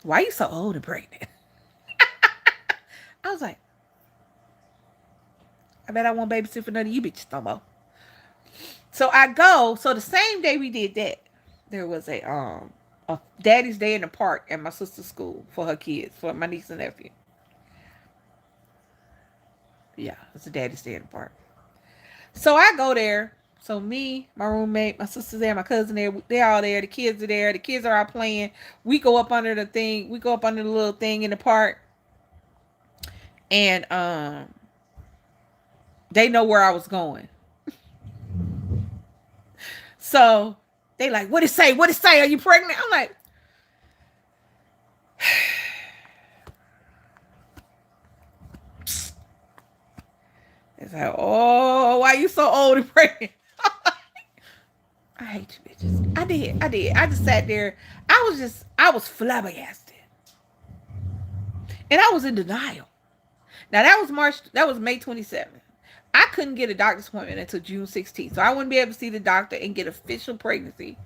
Speaker 1: Why are you so old and pregnant? I was like, I bet I won't babysit for none of you bitches no more. So I go. So the same day we did that, there was a daddy's day in the park at my sister's school for her kids, for my niece and nephew. Yeah, it's a daddy's day in the park. So I go there. So me, my roommate, my sister's there, my cousin there. They're all there. The kids are there. The kids are out playing. We go up under the thing. We go up under the little thing in the park, and they know where I was going. So they like, what it say? What it say? Are you pregnant? I'm like, it's like, oh, why you so old and pregnant? I hate you bitches. I did. I did. I just sat there. I was flabbergasted. And I was in denial. Now that was May 27th. I couldn't get a doctor's appointment until June 16th. So I wouldn't be able to see the doctor and get official pregnancy.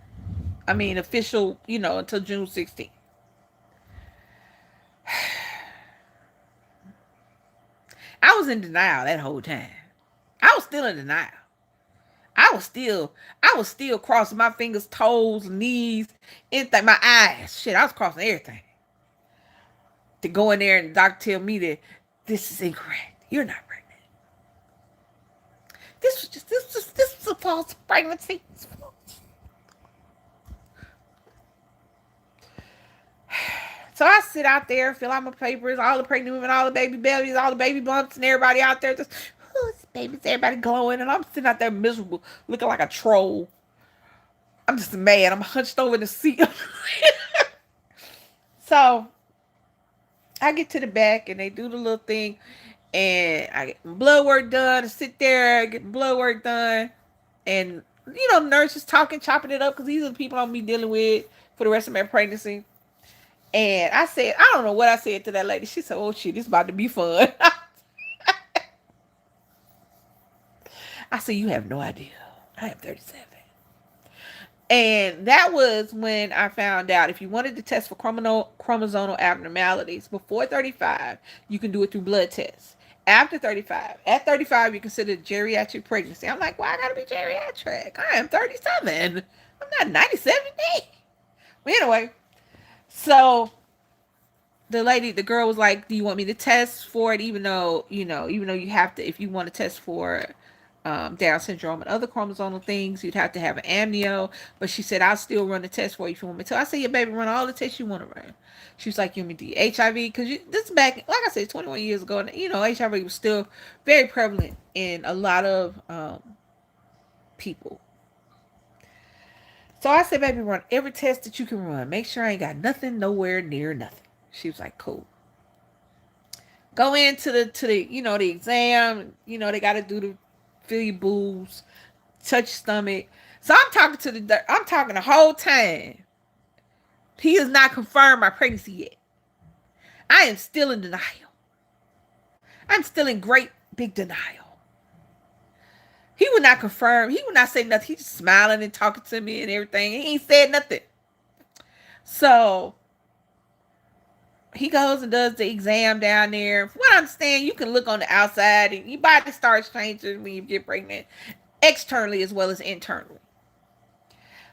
Speaker 1: I mean, official, until June 16th. I was in denial that whole time. I was still in denial. I was still crossing my fingers, toes, knees, anything, my eyes. Shit, I was crossing everything. To go in there and the doctor tell me that this is incorrect. You're not pregnant. This was a false pregnancy. So I sit out there, fill out my papers, all the pregnant women, all the baby bellies, all the baby bumps, and everybody out there just, oh, it's babies, everybody glowing, and I'm sitting out there miserable, looking like a troll. I'm just mad. I'm hunched over in the seat. So I get to the back and they do the little thing, and I get my blood work done. I sit there, get my blood work done, and nurses talking, chopping it up because these are the people I'm be dealing with for the rest of my pregnancy. And I said, I don't know what I said to that lady. She said, "Oh shit, it's about to be fun." I said, "You have no idea. I am 37." And that was when I found out if you wanted to test for chromosomal abnormalities before 35, you can do it through blood tests. After 35, at 35, you consider geriatric pregnancy. I'm like, well, I gotta be geriatric. I am 37. I'm not 97 days. But anyway, so the girl was like, "Do you want me to test for it? Even though you have to, if you want to test for Down syndrome and other chromosomal things, you'd have to have an amnio." But she said, "I'll still run the test for you if you want me to." I said, "Yeah, baby, run all the tests you want to run." She was like, "You want me to do HIV?" Because this is back, like I said, 21 years ago, and HIV was still very prevalent in a lot of people. So I said, "Baby, run every test that you can run. Make sure I ain't got nothing nowhere near nothing." She was like, "Cool." Go into the exam. They got to do the feel your boobs, touch your stomach. So I'm talking the whole time. He has not confirmed my pregnancy yet. I am still in denial. I'm still in great big denial. He would not confirm. He would not say nothing. He's just smiling and talking to me and everything. He ain't said nothing. So he goes and does the exam down there. From what I understand, you can look on the outside and your body starts changing when you get pregnant, externally as well as internally.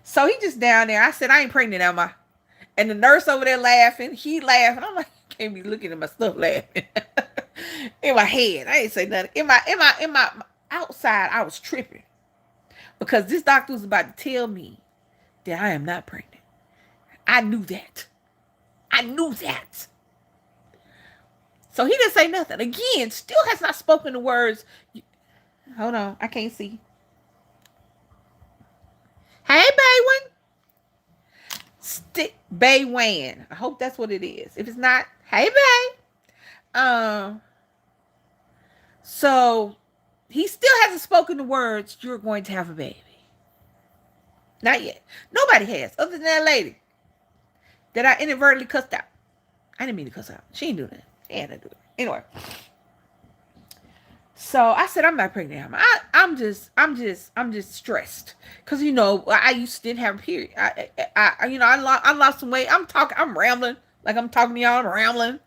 Speaker 1: So he just down there. I said, "I ain't pregnant, am I?" And the nurse over there laughing. He laughing. I'm like, can't be looking at my stuff laughing. In my head, I ain't say nothing. In my outside, I was tripping because this doctor was about to tell me that I am not pregnant. I knew that. I knew that. So he didn't say nothing. Again, still has not spoken the words. Hold on, I can't see. Hey, Baywin. Baywan. I hope that's what it is. If it's not, hey, Bay. So he still hasn't spoken the words, "You're going to have a baby." Not yet. Nobody has, other than that lady that I inadvertently cussed out. I didn't mean to cuss out. She didn't do that. She had to do it. Anyway. So I said, "I'm not pregnant. I'm just stressed because I used to didn't have a period. I lost some weight. I'm rambling like I'm talking to y'all. I'm rambling.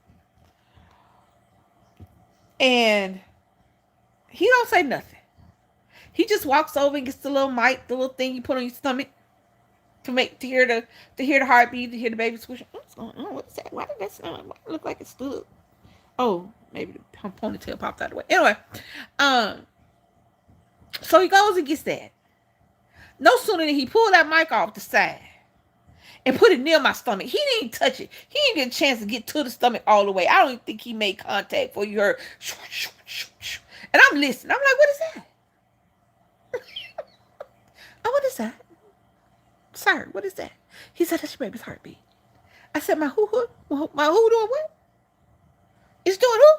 Speaker 1: And he don't say nothing. He just walks over and gets the little mic, the little thing you put on your stomach to hear the heartbeat, to hear the baby squish. What's going on? What's that? Why did that sound? Why did it look like it stood? Oh, maybe the ponytail popped out of the way. Anyway, um, so he goes and gets that. No sooner than he pulled that mic off the side and put it near my stomach. He didn't even touch it. He didn't get a chance to get to the stomach all the way. I don't even think he made contact before you heard. Shoo, shoo, shoo, shoo. And I'm listening. I'm like, what is that? Oh, what is that? Sir, what is that? He said, that's your baby's heartbeat. I said, my who? My who doing what? It's doing who?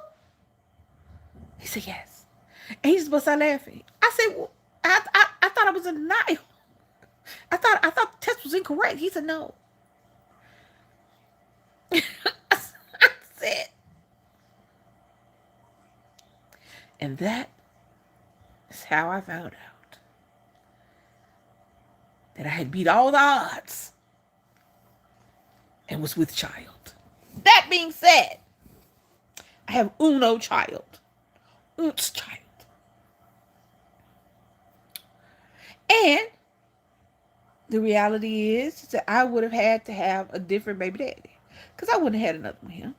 Speaker 1: He said, yes. And he just bust out laughing. I said, well, I thought I was in denial. I thought the test was incorrect. He said, no. I said, and that is how I found out that I had beat all the odds and was with child. That being said, I have uno child. Oops, child. And the reality is that I would have had to have a different baby daddy. Because I wouldn't have had another one with him.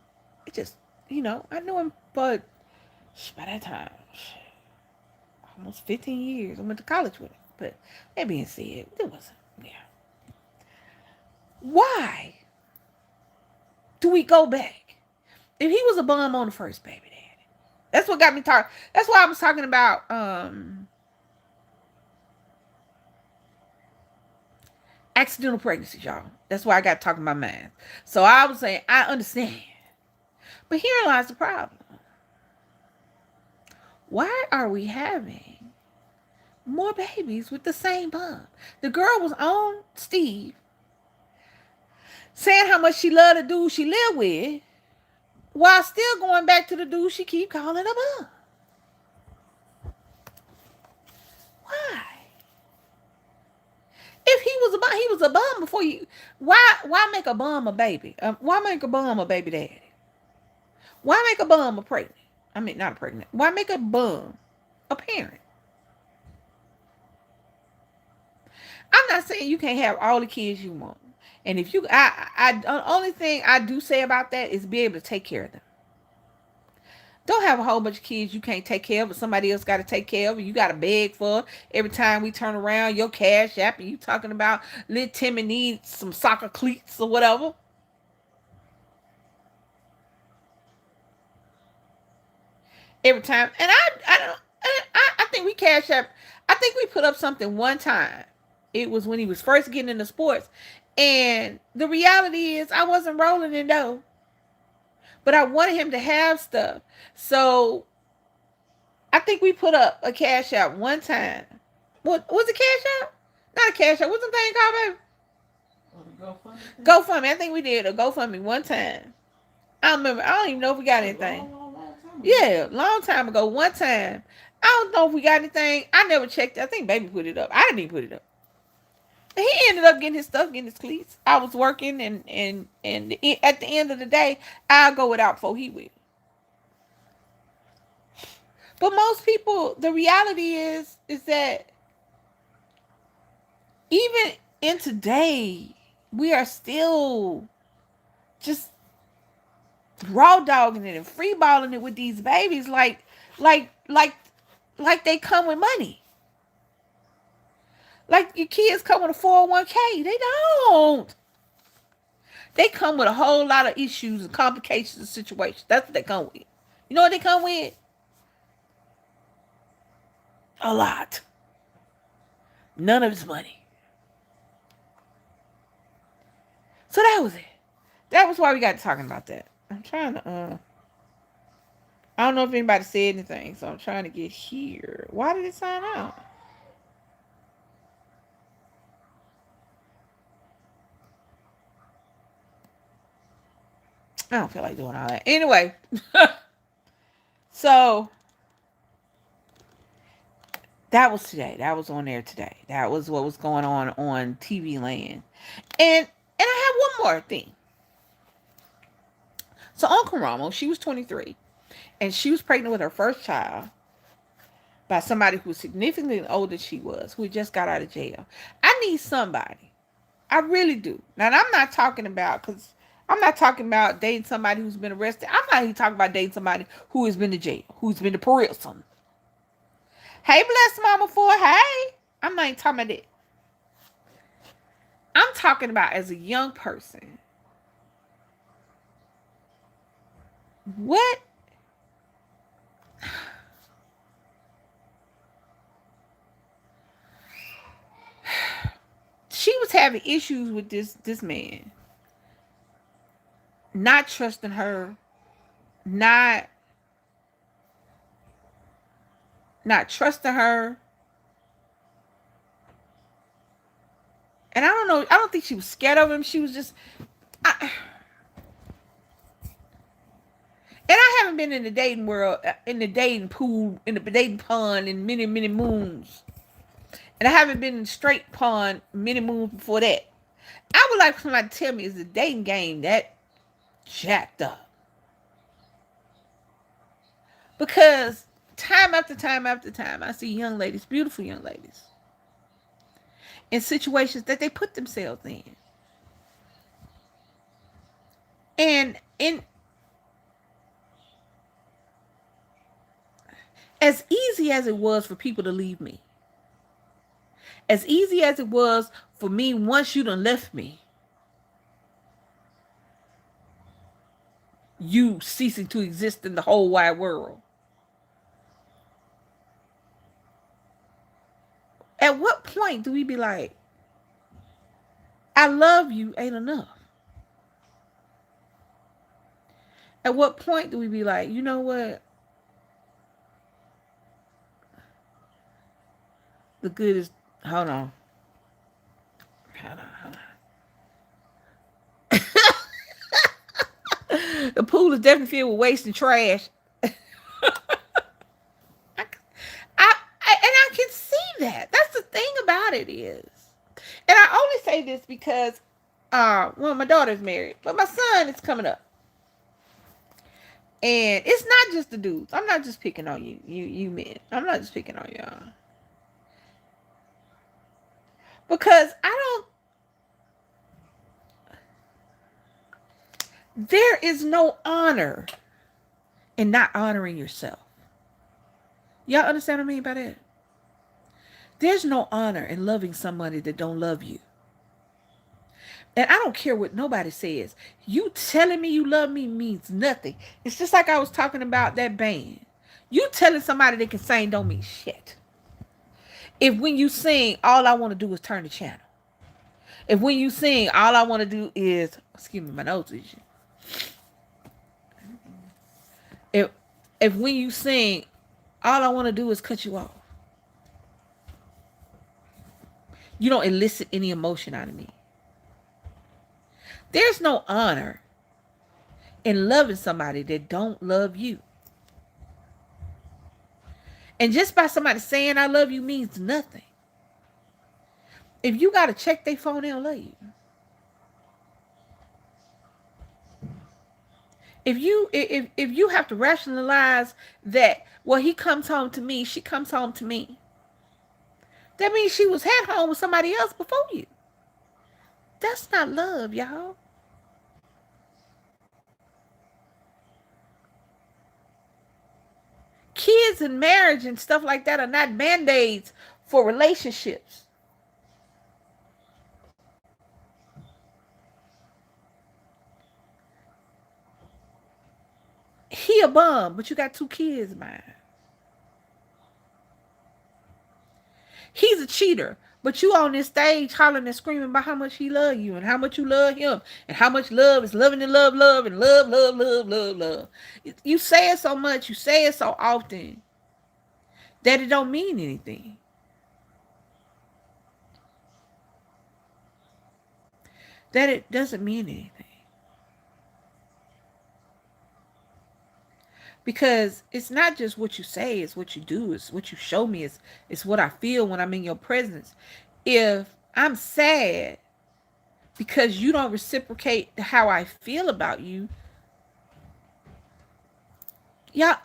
Speaker 1: It just, I knew him, but by that time, almost 15 years. I went to college with him. But that being said, it wasn't, yeah. Why do we go back? If he was a bum on the first baby daddy. That's what got me talking. That's why I was talking about accidental pregnancies, y'all. That's why I got talking about mine. So I was saying, I understand. But herein lies the problem. Why are we having more babies with the same bum? The girl was on Steve saying how much she loved the dude she lived with while still going back to the dude she keep calling a bum. Why? If he was a bum before you. Why make a bum a baby? Why make a bum a baby daddy? Why make a bum a pregnant? I mean, not a pregnant. Why make a bum a parent? I'm not saying you can't have all the kids you want. And if you, the only thing I do say about that is be able to take care of them. Don't have a whole bunch of kids you can't take care of, but somebody else got to take care of, and you got to beg for every time we turn around your cash app, and you talking about little Timmy needs some soccer cleats or whatever. Every time, and I think we cash app. I think we put up something one time. It was when he was first getting into sports, and the reality is I wasn't rolling in dough, but I wanted him to have stuff. So I think we put up a cash out one time. What was it, cash out? Not a cash out. What's the thing called, baby? GoFundMe. I think we did a GoFundMe one time. I don't remember. I don't even know if we got anything. Yeah, long time ago. One time. I don't know if we got anything. I never checked it. I think baby put it up. I didn't even put it up. And he ended up getting his stuff, getting his cleats. I was working, and at the end of the day, I'll go without before he will. But most people, the reality is that even in today, we are still just raw dogging it and free balling it with these babies like they come with money. Like your kids come with a 401k. They don't. They come with a whole lot of issues and complications and situations. That's what they come with. You know what they come with? A lot. None of it's money. So that was it. That was why we got talking about that. I'm trying to, I don't know if anybody said anything, so I'm trying to get here. Why did it sign out? I don't feel like doing all that. Anyway, so that was today. That was on there today. That was what was going on TV land. And I have one more thing. So Uncle Ramo, she was 23. And she was pregnant with her first child by somebody who was significantly older than she was, who had just got out of jail. I need somebody. I really do. Now, I'm not talking about, because I'm not talking about dating somebody who's been arrested. I'm not even talking about dating somebody who has been to jail, who's been to prison. Hey, bless mama for hey. I'm not even talking about that. I'm talking about as a young person. What she was having issues with this man, not trusting her, not not trusting her. And I don't know, I don't think she was scared of him. She was just I, and I haven't been in the dating world, in the dating pool, in the dating pond in many, many moons. And I haven't been in straight pond many moons before that. I would like somebody to tell me, is the dating game that jacked up? Because time after time after time, I see young ladies, beautiful young ladies, in situations that they put themselves in. And in as easy as it was for people to leave me, as easy as it was for me once you done left me, you ceasing to exist in the whole wide world. At what point do we be like, I love you ain't enough? At what point do we be like, you know what? The good is, hold on. Hold on. The pool is definitely filled with waste and trash. I, and I can see that. That's the thing about it is. And I only say this because, well, my daughter's married, but my son is coming up. And it's not just the dudes. I'm not just picking on you men. I'm not just picking on y'all. Because there is no honor in not honoring yourself. Y'all understand what I mean by that? There's no honor in loving somebody that don't love you. And I don't care what nobody says. You telling me you love me means nothing. It's just like I was talking about that band. You telling somebody they can sing don't mean shit. If when you sing, all I want to do is turn the channel. If when you sing, all I want to do is, excuse me, my nose is. If if when you sing, all I want to do is cut you off. You don't elicit any emotion out of me. There's no honor in loving somebody that don't love you. And just by somebody saying I love you means nothing. If you gotta check their phone, they don't love you. If you have to rationalize that, well, he comes home to me, she comes home to me, that means she was at home with somebody else before you. That's not love, y'all. Kids and marriage and stuff like that are not band-aids for relationships. He a bum, but you got two kids, man. He's a cheater, but you on this stage hollering and screaming about how much he love you and how much you love him and how much love is loving and love and love. You say it so much, you say it so often that it don't mean anything. That it doesn't mean anything. Because it's not just what you say, it's what you do, it's what you show me, it's what I feel when I'm in your presence. If I'm sad because you don't reciprocate how I feel about you, Y'all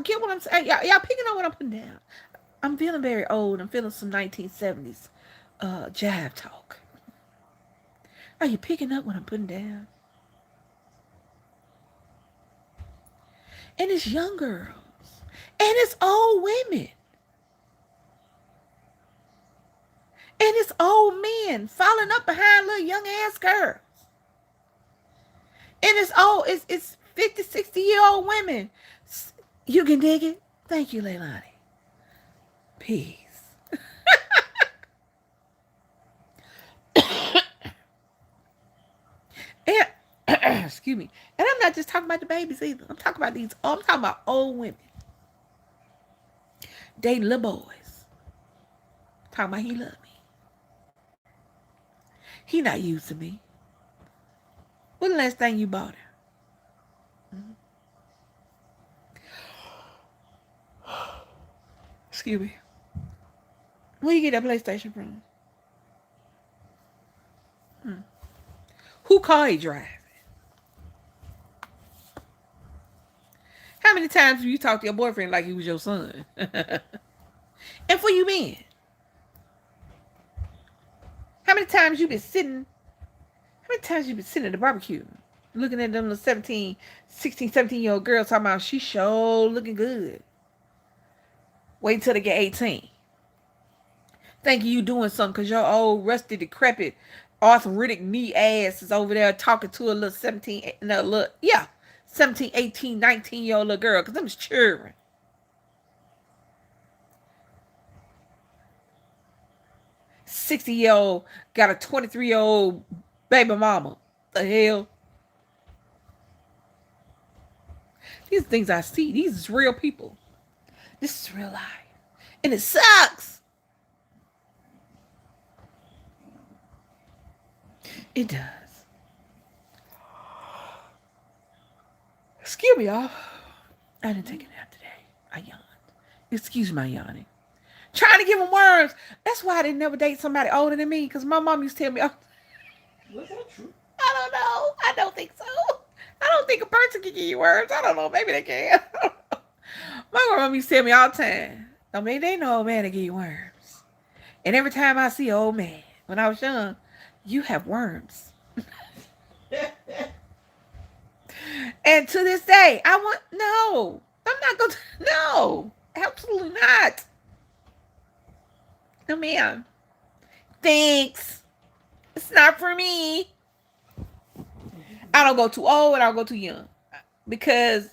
Speaker 1: get what I'm saying? Y'all picking up what I'm putting down. I'm feeling very old. I'm feeling some 1970s jive talk. Are you picking up what I'm putting down? And it's young girls. And it's old women. And it's old men falling up behind little young ass girls. And it's 50, 60-year old women. You can dig it? Thank you, Leilani. Peace. And excuse me. And I'm not just talking about the babies either. I'm talking about I'm talking about old women. Dating little boys. Talking about he loved me. He not using me. What's the last thing you bought her? Excuse me. Where you get that PlayStation from? Who car he driving? How many times have you talked to your boyfriend like he was your son? And for you men, how many times you been sitting? How many times you been sitting at the barbecue, looking at them little 17, 16, 17-year-old girls talking about she sure looking good. Wait till they get 18. Thinking you doing something because your old rusty, decrepit, arthritic knee ass is over there talking to a little 17, no, look, yeah, 17, 18, 19-year-old little girl because them is children. 60-year-old got a 23-year-old baby mama. The hell? These are things I see. These is real people. This is real life. And it sucks. It does. Excuse me, y'all. I didn't take a nap today. I yawned. Excuse my yawning. Trying to give them worms. That's why I didn't never date somebody older than me. Because my mom used to tell me, oh,
Speaker 2: Was that true?
Speaker 1: I don't know. I don't think so. I don't think a person can give you worms. I don't know. Maybe they can. My mom used to tell me all the time, I mean, they know old man to give you worms. And every time I see an old man, when I was young, you have worms. And to this day, no. I'm not going to, no. Absolutely not. No, ma'am. Thanks. It's not for me. I don't go too old and I don't go too young. Because,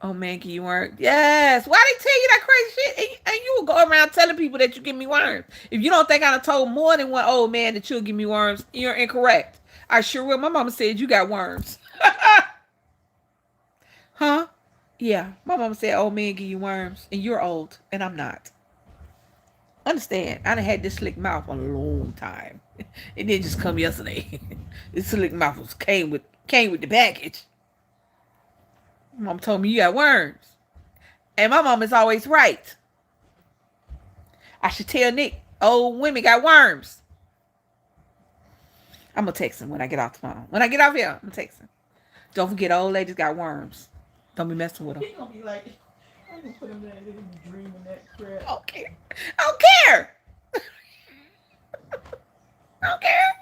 Speaker 1: oh man, can you worm? Yes. Why they tell you that crazy shit? And you will go around telling people that you give me worms. If you don't think I done told more than one old man that you'll give me worms, you're incorrect. I sure will. My mama said you got worms. Huh? Yeah. My mama said old men give you worms and you're old and I'm not. Understand, I done had this slick mouth a long time. It didn't just come yesterday. This slick mouth came with the package. Mom told me you got worms. And my mom is always right. I should tell Nick, old women got worms. I'm gonna text him when I get off the phone. When I get off here, I'm gonna text him. Don't forget, old ladies got worms. Don't be messing with them.
Speaker 2: He gonna be like, I'm gonna put him there and be dreaming that crap.
Speaker 1: I don't care. I don't care. I don't care.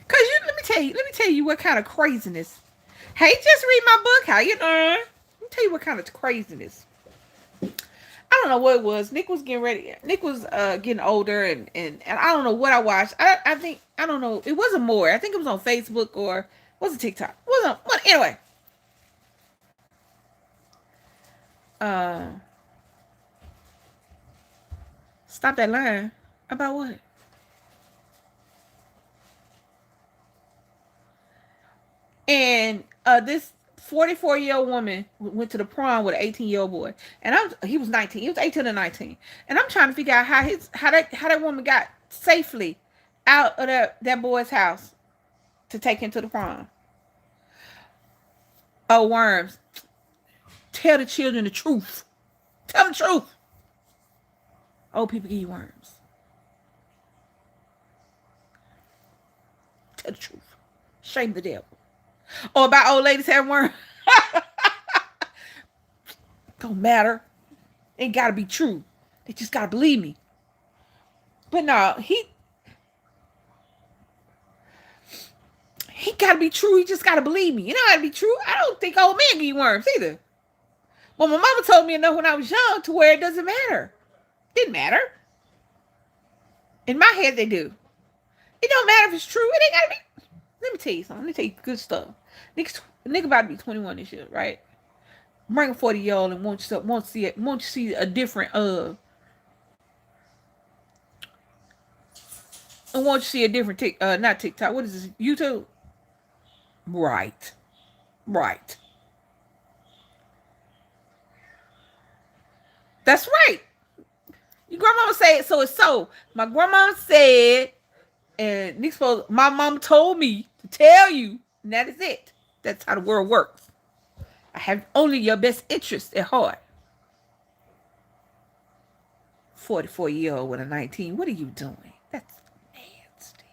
Speaker 1: Cause let me tell you what kind of craziness. Hey, just read my book. How you doing? Let me tell you what kind of craziness. I don't know what it was. Nick was getting ready. Nick was getting older, and I don't know what I watched. I think I don't know. It wasn't more. I think it was on Facebook or was it TikTok? It wasn't. Well, anyway. Uh, Stop that line. About what? And this 44-year-old woman went to the prom with an 18-year-old boy, and he was 19. He was 18 or 19, and I'm trying to figure out how that woman got safely out of that boy's house to take him to the prom. Oh, worms! Tell the children the truth. Tell them the truth. Old people give you worms. Tell the truth. Shame the devil. Or about old ladies having worms. Don't matter. Ain't gotta be true. They just gotta believe me. But no, he gotta be true. He just gotta believe me. You know how to be true. I don't think old men eat worms either. Well, my mama told me enough when I was young to where it doesn't matter. Didn't matter. In my head, they do. It don't matter if it's true. It ain't gotta be. Let me tell you something. Let me tell you good stuff. Nigga about to be 21 this year, right? Bring a 40-year-old and won't see a different and won't you see a different not TikTok. What is this? YouTube? Right. Right. That's right. Your grandmama said so it's so. My grandmama said, and Nick supposed my mom told me to tell you, and that is it. That's how the world works. I have only your best interest at heart. 44-year-old with a 19. What are you doing? That's nasty.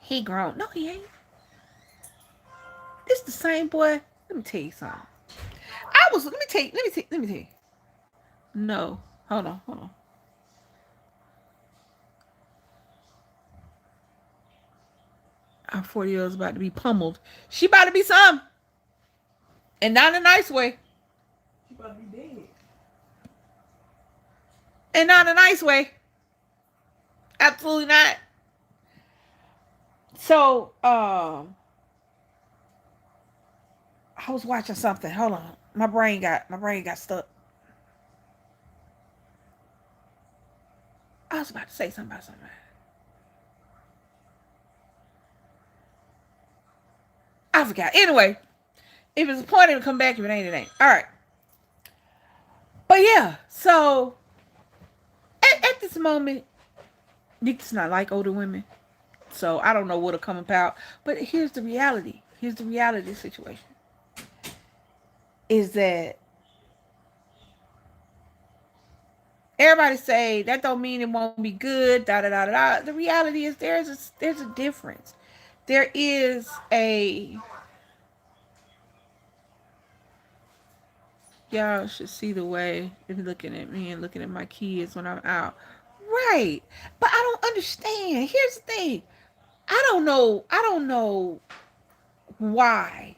Speaker 1: He grown. No, he ain't. This the same boy. Let me tell you something. Let me tell you. No. Hold on. Our 40-year-old's about to be pummeled. She about to be some. And not in a nice way.
Speaker 2: She about to be dead.
Speaker 1: And not in a nice way. Absolutely not. So, I was watching something. Hold on. My brain got stuck. I was about to say something about something. I forgot. Anyway, if it's a point, it'll come back. If it ain't, it ain't. All right. But yeah, so at this moment, Nick does not like older women. So I don't know what'll come about. But here's the reality. Here's the reality of the situation. Is that everybody say that don't mean it won't be good. Da da da da. The reality is there's a difference. There is a. Y'all should see the way they're looking at me and looking at my kids when I'm out. Right. But I don't understand. Here's the thing. I don't know why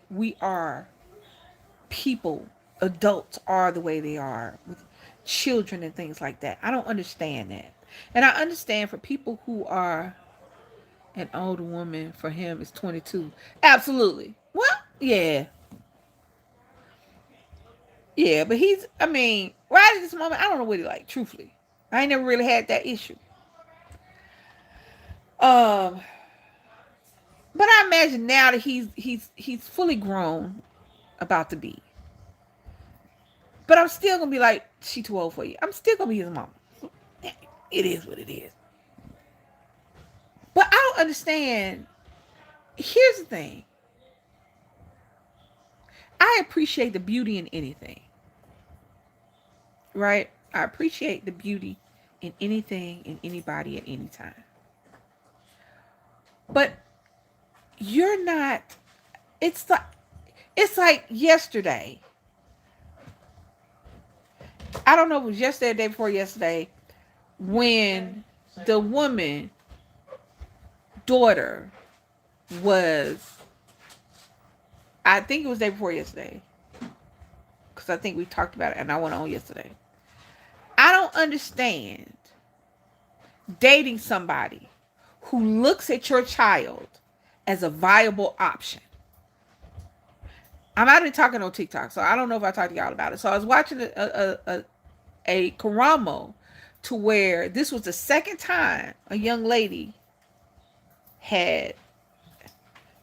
Speaker 1: adults are the way they are with children and things like that. I don't understand that. And I understand for people who are an older woman, for him is 22. Absolutely. Well, yeah. Yeah, but right at this moment, I don't know what he like, truthfully. I ain't never really had that issue. Um, but I imagine now that he's fully grown, about to be. But I'm still gonna be like, she too old for you. I'm still gonna be his mama. It is what it is. But I don't understand. Here's the thing. I appreciate the beauty in anything. Right? I appreciate the beauty in anything, in anybody, at any time. But you're not. It's like yesterday. I don't know if it was yesterday or the day before yesterday when the woman daughter was, I think it was the day before yesterday, because I think we talked about it and I went on yesterday. I don't understand dating somebody who looks at your child as a viable option. I'm out here talking on TikTok, so I don't know if I talked to y'all about it. So I was watching a Karamo to where this was the second time a young lady had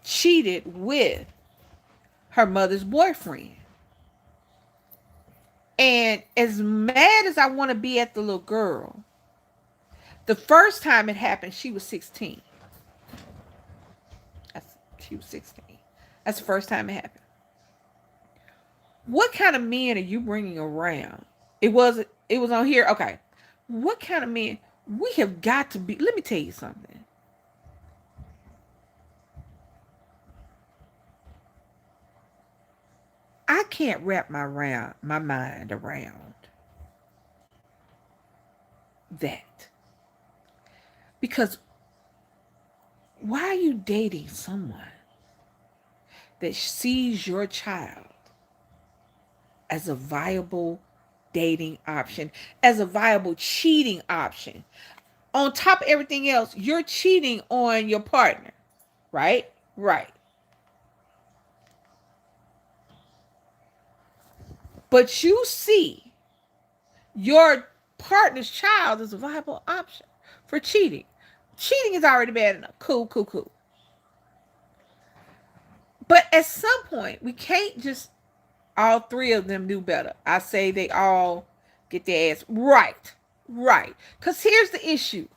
Speaker 1: cheated with her mother's boyfriend. And as mad as I want to be at the little girl, the first time it happened, she was 16. She was 16. That's the first time it happened. What kind of men are you bringing around? It was on here. Okay. What kind of men? We have got to be. Let me tell you something. I can't wrap my mind around that. Because why are you dating someone that sees your child as a viable dating option, as a viable cheating option? On top of everything else, you're cheating on your partner, right? Right. But you see your partner's child as a viable option for cheating. Cheating is already bad enough. Cool, cool, cool. But at some point, we can't just all three of them do better. I say they all get their ass right. Right. Because here's the issue.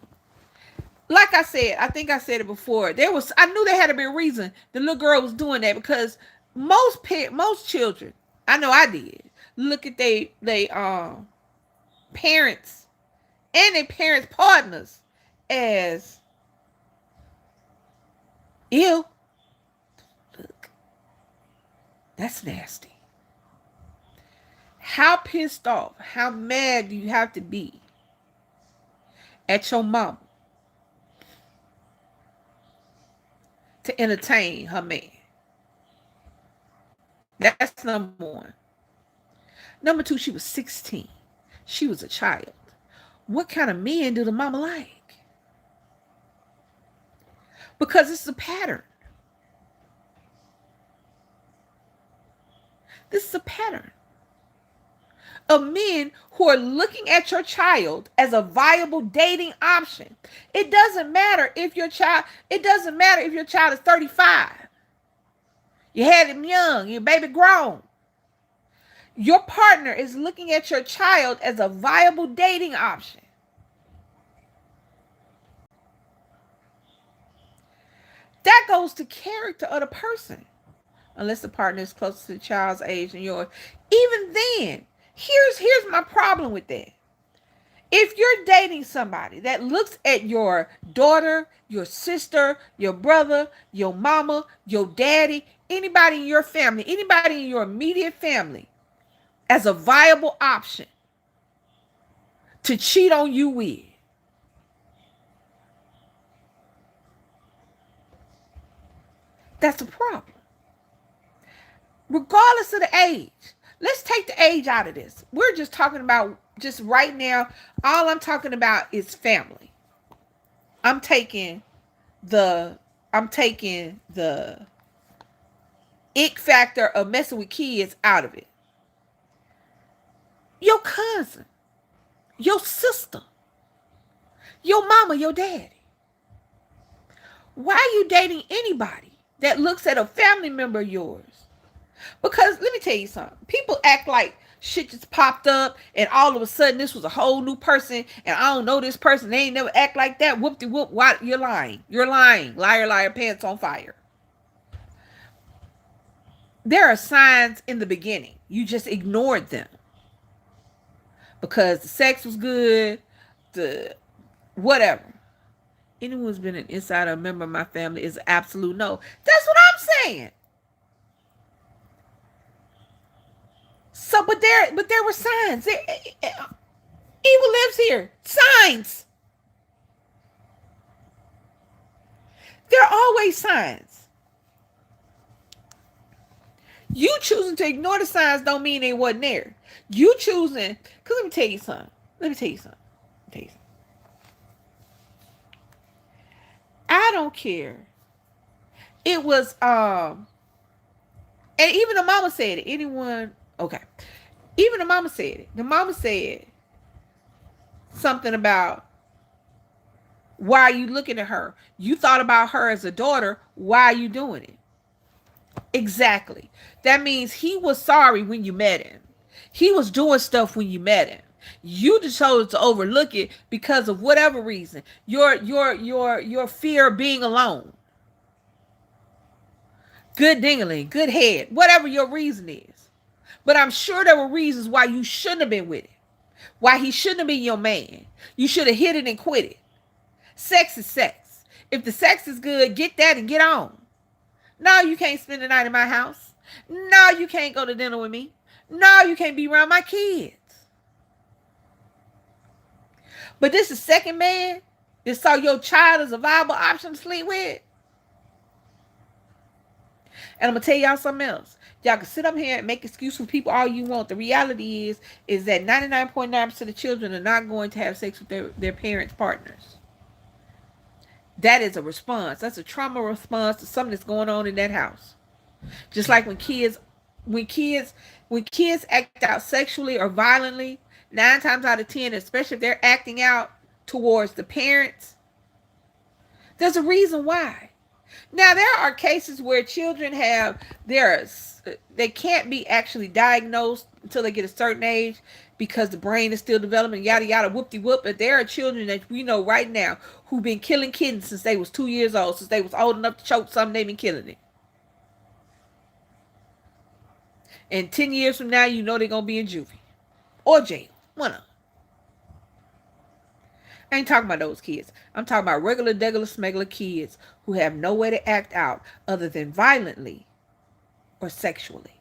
Speaker 1: Like I said, I think I said it before. I knew there had to be a reason the little girl was doing that, because most children, I know I did, look at they parents and their parents' partners as ill. Look, that's nasty. How pissed off, how mad do you have to be at your mama to entertain her man? That's number one. Number two, she was 16. She was a child. What kind of men do the mama like? Because it's a pattern. This is a pattern of men who are looking at your child as a viable dating option. It doesn't matter if your child is 35. You had him young, your baby grown. Your partner is looking at your child as a viable dating option. That goes to character of the person. Unless the partner is close to the child's age than yours. Even then, here's my problem with that. If you're dating somebody that looks at your daughter, your sister, your brother, your mama, your daddy, anybody in your family, anybody in your immediate family as a viable option to cheat on you with, that's a problem. Regardless of the age. Let's take the age out of this. We're just talking about, just right now, all I'm talking about is family. I'm taking the ick factor of messing with kids out of it. Your cousin, your sister, your mama, your daddy. Why are you dating anybody that looks at a family member of yours? Because let me tell you something. People act like shit just popped up and all of a sudden this was a whole new person and I don't know this person. They ain't never act like that. Whoop-de-whoop. Why? You're lying. You're lying. Liar, liar, pants on fire. There are signs in the beginning. You just ignored them. Because the sex was good, the whatever. Anyone who's been an insider, a member of my family, is an absolute no. That's what I'm saying. So, but there were signs. Evil lives here. Signs. There are always signs. You choosing to ignore the signs don't mean they wasn't there. You choosing, because let me tell you something. I don't care. It was and even the mama said it. Anyone, okay. Even the mama said it. The mama said something about, why are you looking at her? You thought about her as a daughter. Why are you doing it? Exactly. That means he was sorry when you met him. He was doing stuff when you met him. You just chose to overlook it because of whatever reason. Your fear of being alone. Good dingling, good head, whatever your reason is. But I'm sure there were reasons why you shouldn't have been with it. Why he shouldn't have been your man. You should have hit it and quit it. Sex is sex. If the sex is good, get that and get on. No, you can't spend the night in my house. No, you can't go to dinner with me. No, you can't be around my kids. But this is second man that saw your child as a viable option to sleep with. And I'm gonna tell y'all something else. Y'all can sit up here and make excuses for people all you want. The reality is that 99.9% of children are not going to have sex with their parents' partners. That is a response. That's a trauma response to something that's going on in that house. Just like when kids when kids act out sexually or violently, 9 times out of 10, especially if they're acting out towards the parents, there's a reason why. Now there are cases where children they can't be actually diagnosed until they get a certain age because the brain is still developing, yada yada, whoop de whoop. But there are children that we know right now who've been killing kittens since they was 2 years old, since they was old enough to choke something, they've been killing it. And 10 years from now, you know they're gonna be in juvie or jail. One of them. I ain't talking about those kids. I'm talking about regular, degular, smuggler kids who have no way to act out other than violently or sexually.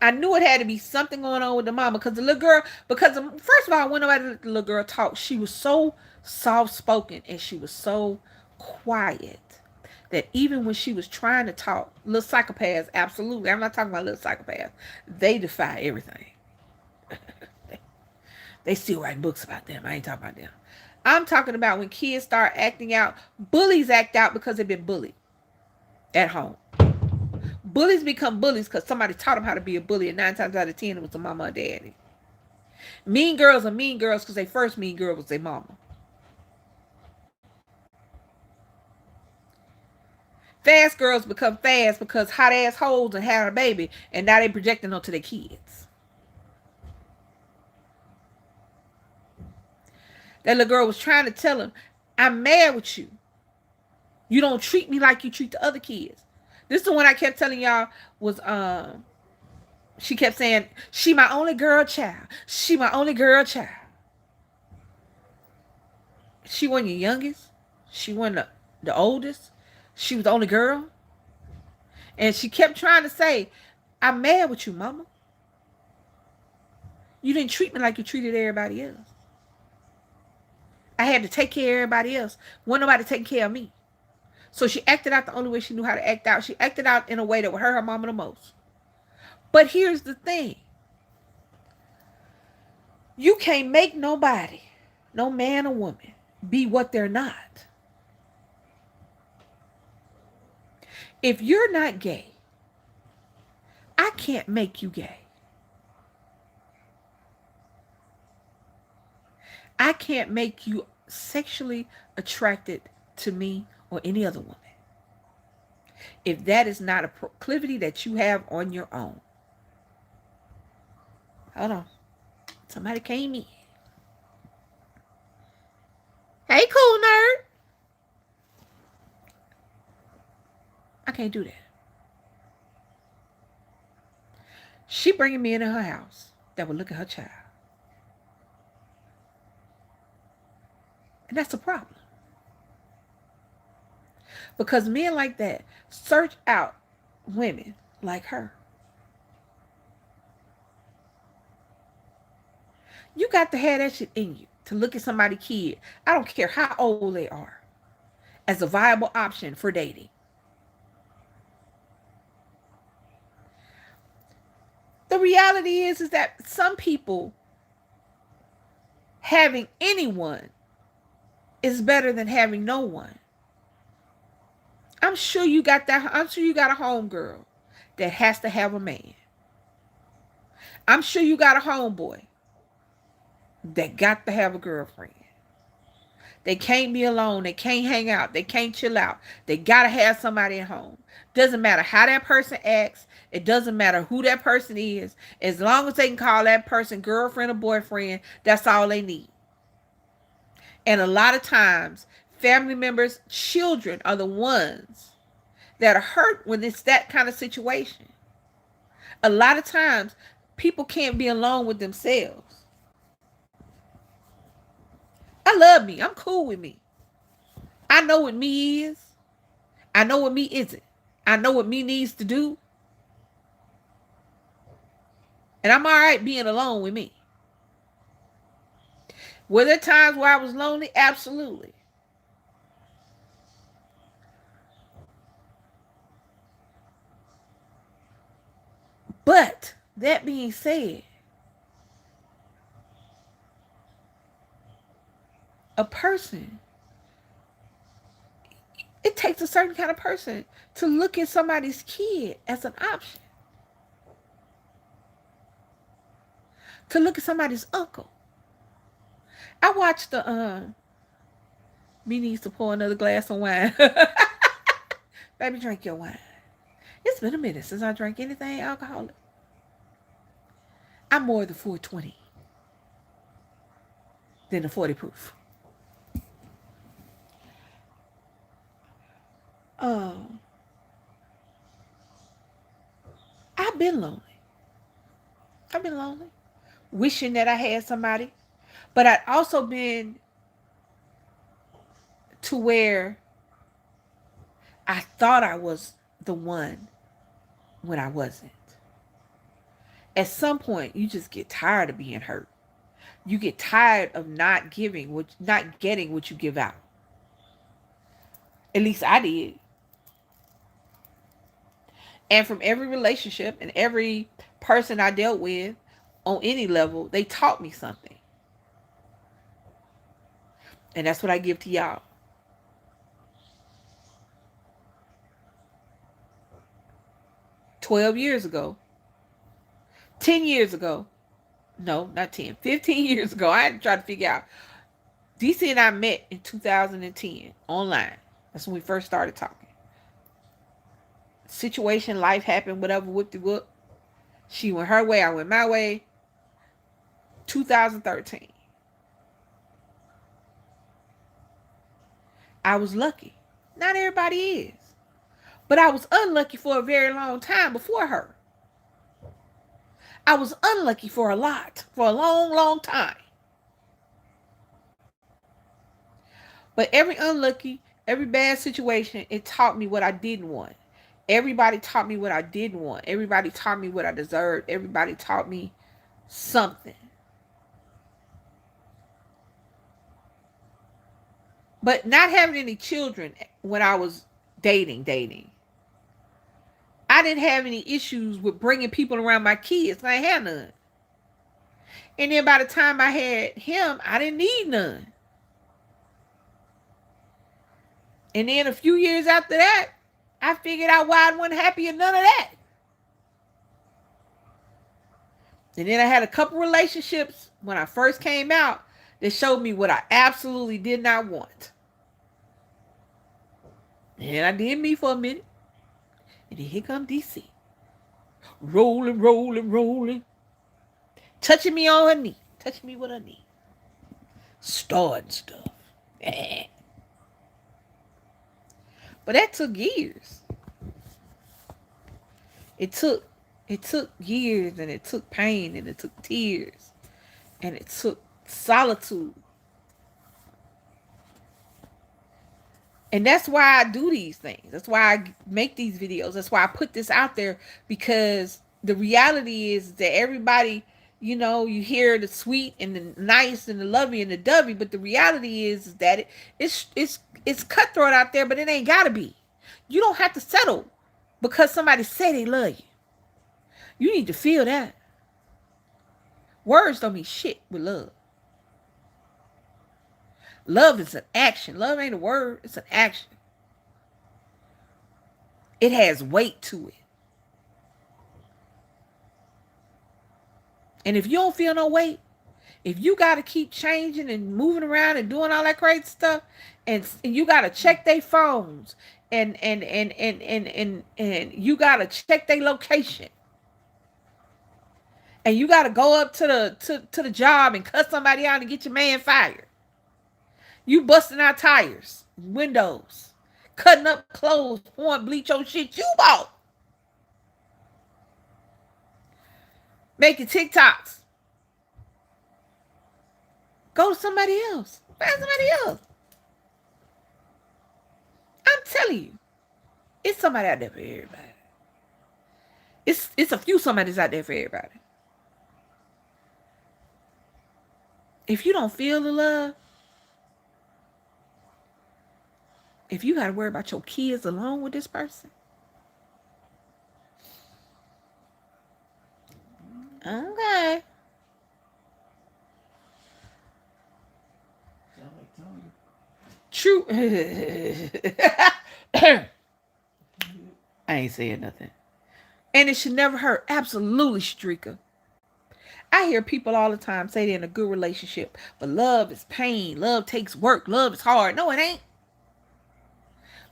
Speaker 1: I knew it had to be something going on with the mama because the little girl, first of all, when I let the little girl talk, she was so soft spoken and she was so quiet that even when she was trying to talk, little psychopaths, absolutely, I'm not talking about little psychopaths, they defy everything. They still write books about them. I ain't talking about them. I'm talking about when kids start acting out. Bullies act out because they've been bullied at home. Bullies become bullies because somebody taught them how to be a bully, and 9 times out of 10 it was the mama or daddy. Mean girls are mean girls because their first mean girl was their mama. Fast girls become fast because hot ass hoes and had a baby, and now they projecting onto their kids. That little girl was trying to tell him, I'm mad with you. You don't treat me like you treat the other kids. This is the one I kept telling y'all was she kept saying, she my only girl child. She my only girl child. She wasn't your youngest. She wasn't the oldest. She was the only girl. And she kept trying to say, I'm mad with you, mama. You didn't treat me like you treated everybody else. I had to take care of everybody else. Wasn't nobody taking care of me. So she acted out the only way she knew how to act out. She acted out in a way that would hurt her mama the most. But here's the thing. You can't make nobody, no man or woman, be what they're not. If you're not gay, I can't make you gay. I can't make you sexually attracted to me or any other woman if that is not a proclivity that you have on your own. Hold on. Somebody came in. Hey, cool nerd. I can't do that. She bringing me into her house that would look at her child. And that's a problem. Because men like that search out women like her. You got to have that shit in you to look at somebody's kid, I don't care how old they are, as a viable option for dating. The reality is that some people, having anyone is better than having no one. I'm sure you got a homegirl that has to have a man. I'm sure you got a homeboy that got to have a girlfriend. They can't be alone. They can't hang out. They can't chill out. They got to have somebody at home. Doesn't matter how that person acts. It doesn't matter who that person is. As long as they can call that person girlfriend or boyfriend, that's all they need. And a lot of times, family members, children are the ones that are hurt when it's that kind of situation. A lot of times, people can't be alone with themselves. I love me. I'm cool with me. I know what me is. I know what me isn't. I know what me needs to do. And I'm all right being alone with me. Were there times where I was lonely? Absolutely. But that being said, a person, it takes a certain kind of person to look at somebody's kid as an option, to look at somebody's uncle. I watched the me needs to pour another glass of wine. Baby, drink your wine. It's been a minute since I drank anything alcoholic. I'm more the 420 than the 40 proof. Um, I've been lonely. I've been lonely, wishing that I had somebody, but I'd also been to where I thought I was the one when I wasn't. At some point, you just get tired of being hurt. You get tired of not getting what you give out. At least I did. And from every relationship and every person I dealt with on any level, they taught me something. And that's what I give to y'all. 12 years ago, 10 years ago, no, not 10, 15 years ago, I had to try to figure out. DC and I met in 2010 online. That's when we first started talking. Situation, life happened, whatever, whoop de whoop. She went her way, I went my way. 2013. I was lucky. Not everybody is. But I was unlucky for a very long time before her. I was unlucky for a lot, for a long, long time. But every unlucky, every bad situation, it taught me what I didn't want. Everybody taught me what I didn't want. Everybody taught me what I deserved. Everybody taught me something. But not having any children when I was dating, I didn't have any issues with bringing people around my kids. I ain't had none. And then by the time I had him, I didn't need none. And then a few years after that, I figured out why I wasn't happy in none of that. And then I had a couple relationships when I first came out that showed me what I absolutely did not want. And I did me for a minute. And then here come DC. Rolling, rolling, rolling. Touching me on her knee. Touching me with her knee. Starting stuff. But that took years. It took years, and it took pain, and it took tears, and it took solitude. And that's why I do these things. That's why I make these videos. That's why I put this out there, because the reality is that everybody, you hear the sweet and the nice and the lovey and the dovey, but the reality is that it's cutthroat out there, but it ain't gotta be. You don't have to settle because somebody say they love you. You need to feel that. Words don't mean shit with love. Love is an action. Love ain't a word, it's an action. It has weight to it. And if you don't feel no weight, if you got to keep changing and moving around and doing all that crazy stuff, and you got to check their phones, and you got to check their location, and you got to go up to the job and cut somebody out and get your man fired. You busting out tires, windows, cutting up clothes, pouring bleach on shit you bought, making TikToks. Go to somebody else. Find somebody else. I'm telling you, It's somebody out there for everybody. It's a few somebody's out there for everybody. If you don't feel the love, if you got to worry about your kids alone with this person, okay.
Speaker 2: Sound like Tony.
Speaker 1: True. I ain't saying nothing. And it should never hurt. Absolutely, Streaker. I hear people all the time say they're in a good relationship, but love is pain. Love takes work. Love is hard. No, it ain't.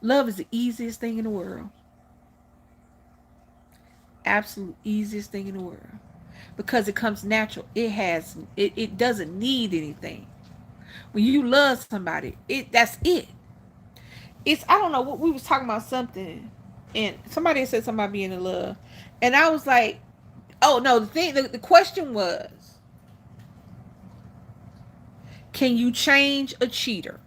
Speaker 1: Love is the easiest thing in the world. Absolute easiest thing in the world. Because it comes natural. It doesn't need anything. When you love somebody, that's it. I don't know what we was talking about something, and somebody said something about being in love, and I was like, oh no, the question was, can you change a cheater?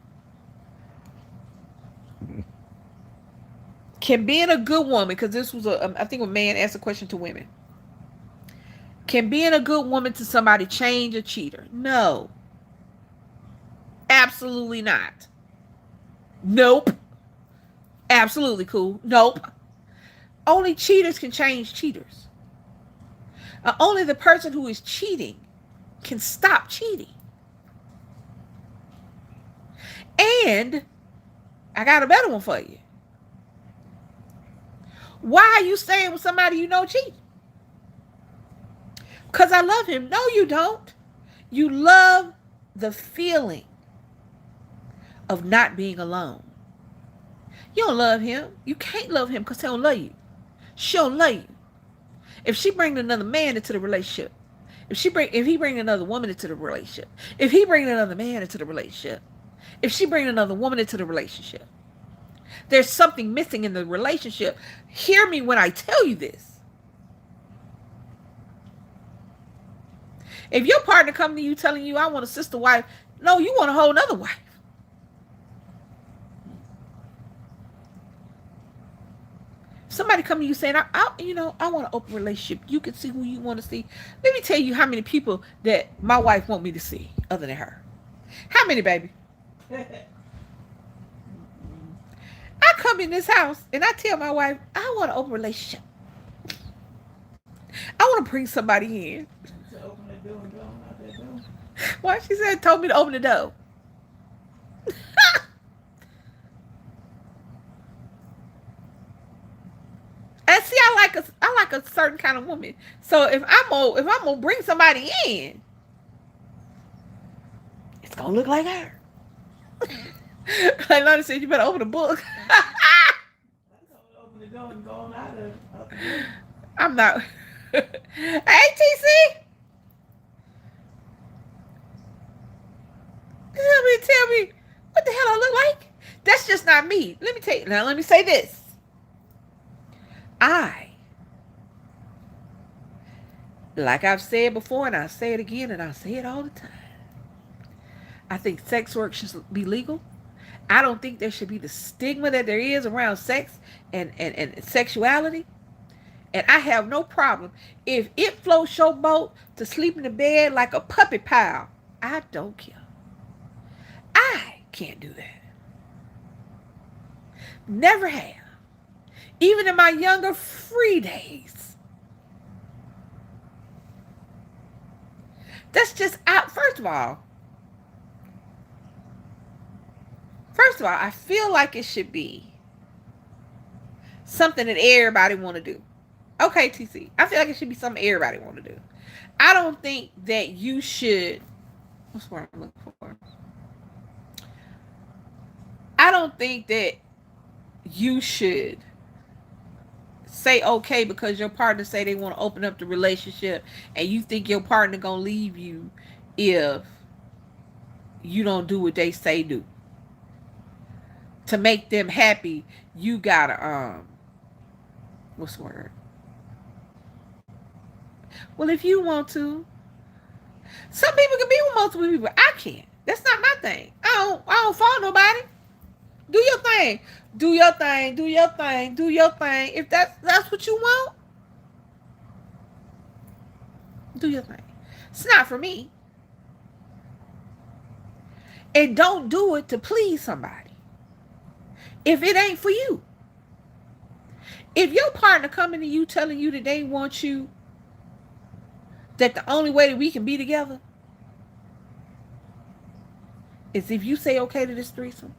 Speaker 1: Can being a good woman, because this was I think a man asked a question to women. Can being a good woman to somebody change a cheater? No. Absolutely not. Nope. Absolutely cool. Nope. Only cheaters can change cheaters. Only the person who is cheating can stop cheating. And I got a better one for you. Why are you staying with somebody you know cheat? Because I love him. No, you don't. You love the feeling of not being alone. You don't love him. You can't love him because he don't love you. She don't love you. If she bring another man into the relationship, if he bring another woman into the relationship, if he bring another man into the relationship, if she bring another woman into the relationship, there's something missing in the relationship. Hear me when I tell you this. If your partner come to you telling you, I want a sister wife, no, you want a whole nother wife. Somebody come to you saying, I want an open relationship. You can see who you want to see. Let me tell you how many people that my wife want me to see other than her. How many, baby? I come in this house and I tell my wife, I want an open relationship. I want to bring somebody in.
Speaker 2: To open the door and go out that door.
Speaker 1: Why she said, told me to open the door. And see, I like a certain kind of woman. So if I'm gonna bring somebody in, it's gonna look like her. Like Lana said, you better open the book.
Speaker 2: I told her to open the door and go on out the door.
Speaker 1: I'm not. Hey, TC. Tell me what the hell I look like. That's just not me. Let me tell you. Now, let me say this. Like I've said before, and I'll say it again, and I'll say it all the time. I think sex work should be legal. I don't think there should be the stigma that there is around sex and sexuality. And I have no problem if it floats your boat to sleep in the bed like a puppy pile. I don't care. I can't do that. Never have. Even in my younger free days. That's just out. First of all, I feel like it should be something that everybody want to do. Okay, TC. I feel like it should be something everybody want to do. I don't think that you should. What's the word I'm looking for? I don't think that you should say okay because your partner say they want to open up the relationship and you think your partner gonna leave you if you don't do what they say do. To make them happy, you gotta what's the word? Well, if you want to, some people can be with multiple people. I can't. That's not my thing. I don't follow nobody. Do your thing. thing. Do your thing. Do your thing. Do your thing. If that's what you want, do your thing. It's not for me. And don't do it to please somebody. If it ain't for you. If your partner coming to you telling you that they want you, that the only way that we can be together is if you say okay to this threesome.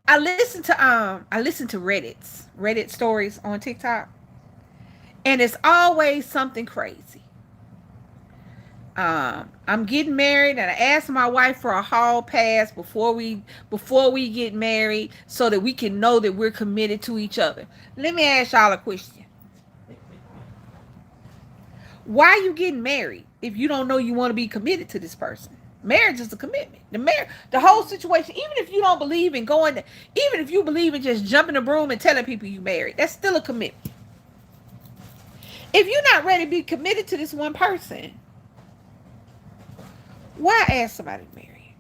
Speaker 1: I listen to Reddit stories on TikTok, and it's always something crazy. I'm getting married, and I asked my wife for a hall pass before we get married, so that we can know that we're committed to each other. Let me ask y'all a question: why are you getting married if you don't know you want to be committed to this person? Marriage is a commitment. The whole situation, even if you don't believe in even if you believe in just jumping the broom and telling people you married, that's still a commitment. If you're not ready to be committed to this one person, why ask somebody to marry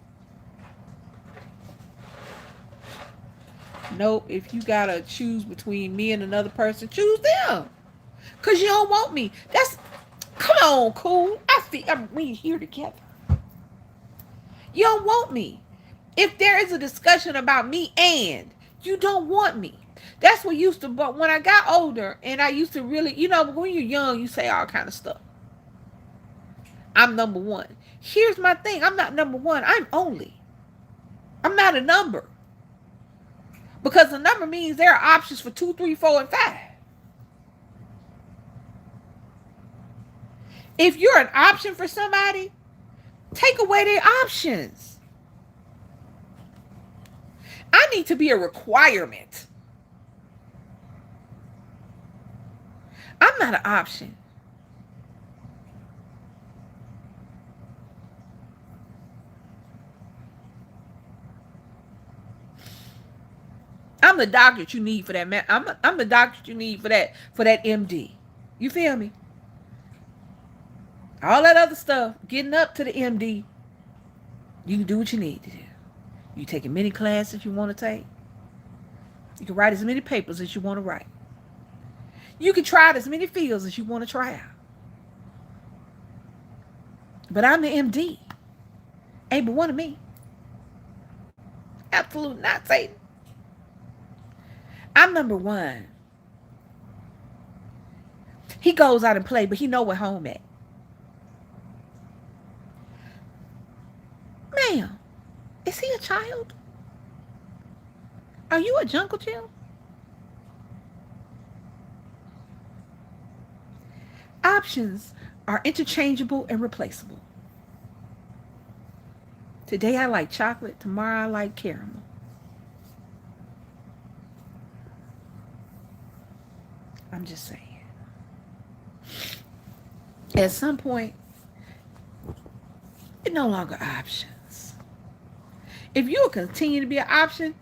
Speaker 1: you? Nope. If you gotta choose between me and another person, choose them. Cause you don't want me. Come on, cool. We here together. You don't want me. If there is a discussion about me and you don't want me. That's what used to, but when I got older and I used to really, when you're young, you say all kind of stuff. I'm number one. Here's my thing. I'm not number one. I'm only. I'm not a number. Because a number means there are options for 2, 3, 4, and 5. If you're an option for somebody, take away their options. I need to be a requirement. I'm not an option. I'm the doctor you need for that man. I'm the doctor you need for that MD. You feel me? All that other stuff, getting up to the MD, you can do what you need to do. You take as many classes you want to take. You can write as many papers as you want to write. You can try out as many fields as you want to try out. But I'm the MD. Ain't but one of me. Absolutely not, Satan. I'm number one. He goes out and play, but he know where home at. Ma'am, is he a child? Are you a jungle Jim? Options are interchangeable and replaceable. Today I like chocolate, tomorrow I like caramel. I'm just saying. At some point, it's no longer options. If you'll continue to be an option,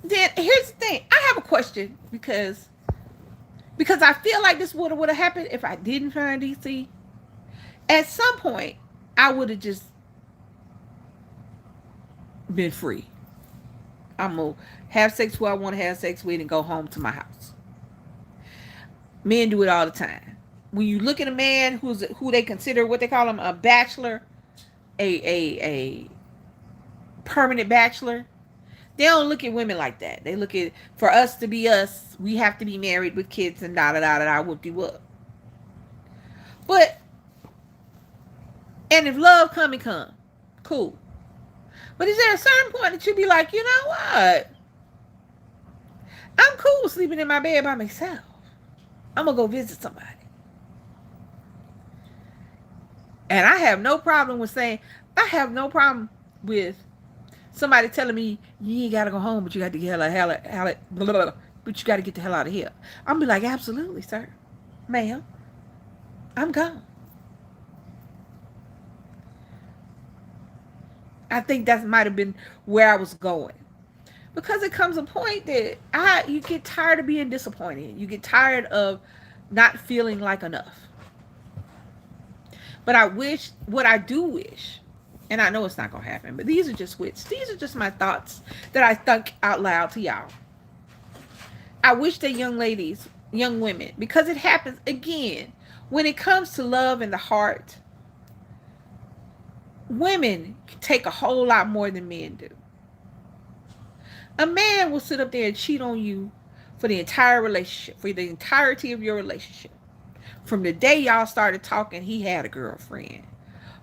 Speaker 1: then here's the thing. I have a question because I feel like this would have happened if I didn't find DC. At some point, I would have just been free. I'm gonna have sex who I want to have sex with and go home to my house. Men do it all the time. When you look at a man who they consider what they call him a bachelor, a permanent bachelor, they don't look at women like that. They look at, for us to be us, we have to be married with kids and da da da da da whoop de whoop. But and if love come and come, cool. But is there a certain point that you be like, you know what? I'm cool sleeping in my bed by myself. I'm gonna go visit somebody. And I have no problem with somebody telling me you ain't gotta go home, but you got to get but you got to get the hell out of here. I'm be like, absolutely, sir, ma'am, I'm gone. I think that might have been where I was going. Because it comes a point that you get tired of being disappointed. You get tired of not feeling like enough. But what I do wish, and I know it's not gonna happen, but these are just my thoughts that I think out loud to y'all. I wish that young ladies, young women, because it happens again, when it comes to love and the heart, women take a whole lot more than men do. A man will sit up there and cheat on you for the entire relationship, for the entirety of your relationship. From the day y'all started talking, he had a girlfriend.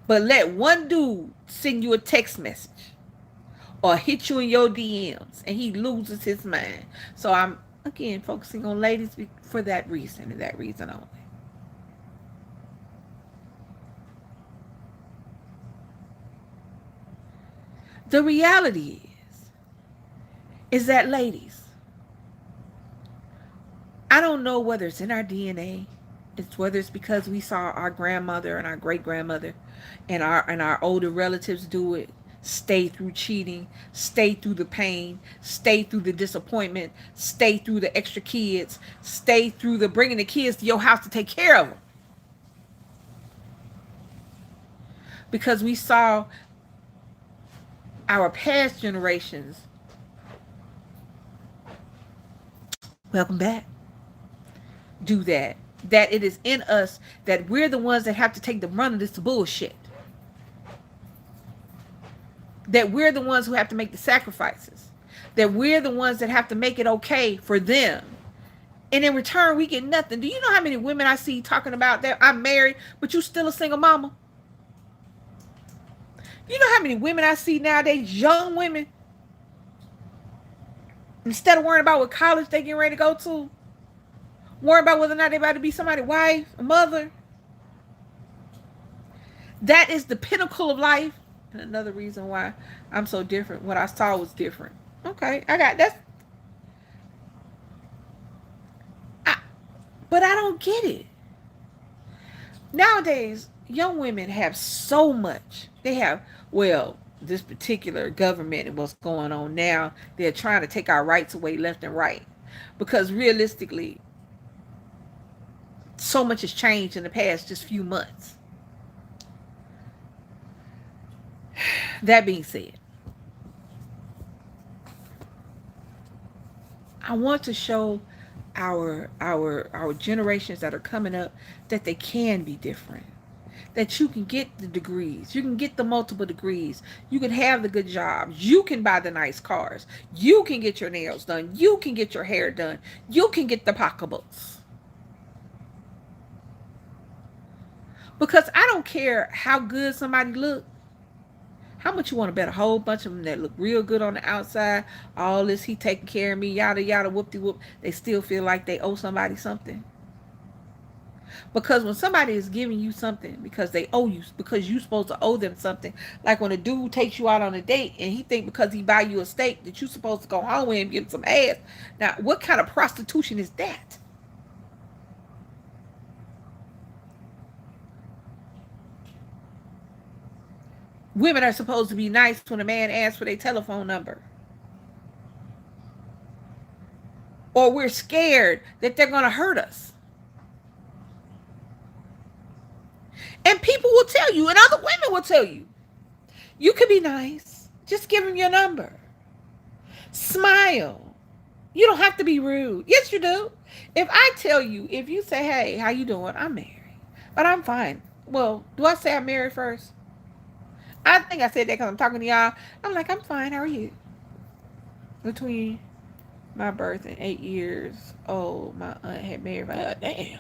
Speaker 1: But let one dude send you a text message or hit you in your DMs and he loses his mind. So I'm, again, focusing on ladies for that reason and that reason only. The reality is that, ladies, I don't know whether it's in our DNA, it's whether it's because we saw our grandmother and our great grandmother and our older relatives do it, stay through cheating, stay through the pain, stay through the disappointment, stay through the extra kids, stay through the bringing the kids to your house to take care of them. Because we saw our past generations, welcome back, do that. That it is in us that we're the ones that have to take the brunt of this bullshit. That we're the ones who have to make the sacrifices. That we're the ones that have to make it okay for them. And in return, we get nothing. Do you know how many women I see talking about that I'm married, but you still a single mama? You know how many women I see nowadays, young women, instead of worrying about what college they getting ready to go to, worrying about whether or not they about to be somebody's wife, a mother. That is the pinnacle of life. And another reason why I'm so different. What I saw was different. Okay, I got that's. I, but I don't get it. Nowadays, young women have so much. They have, well, this particular government and what's going on now, they're trying to take our rights away left and right. Because realistically, so much has changed in the past just few months. That being said, I want to show our generations that are coming up that they can be different. That you can get the degrees, you can get the multiple degrees, you can have the good jobs, you can buy the nice cars, you can get your nails done, you can get your hair done, you can get the pocketbooks. Because I don't care how good somebody look. How much you want to bet a whole bunch of them that look real good on the outside, all this, he taking care of me, yada yada, whoop-de-whoop, they still feel like they owe somebody something? Because when somebody is giving you something because they owe you, because you're supposed to owe them something, like when a dude takes you out on a date and he think because he buy you a steak that you're supposed to go home with and give him some ass. Now, what kind of prostitution is that? Women are supposed to be nice when a man asks for their telephone number. Or we're scared that they're going to hurt us. And people will tell you, and other women will tell you, you can be nice. Just give him your number. Smile. You don't have to be rude. Yes, you do. If I tell you, if you say, hey, how you doing? I'm married. But I'm fine. Well, do I say I'm married first? I think I said that because I'm talking to y'all. I'm like, I'm fine. How are you? Between my birth and 8 years old, my aunt had married my aunt. Damn.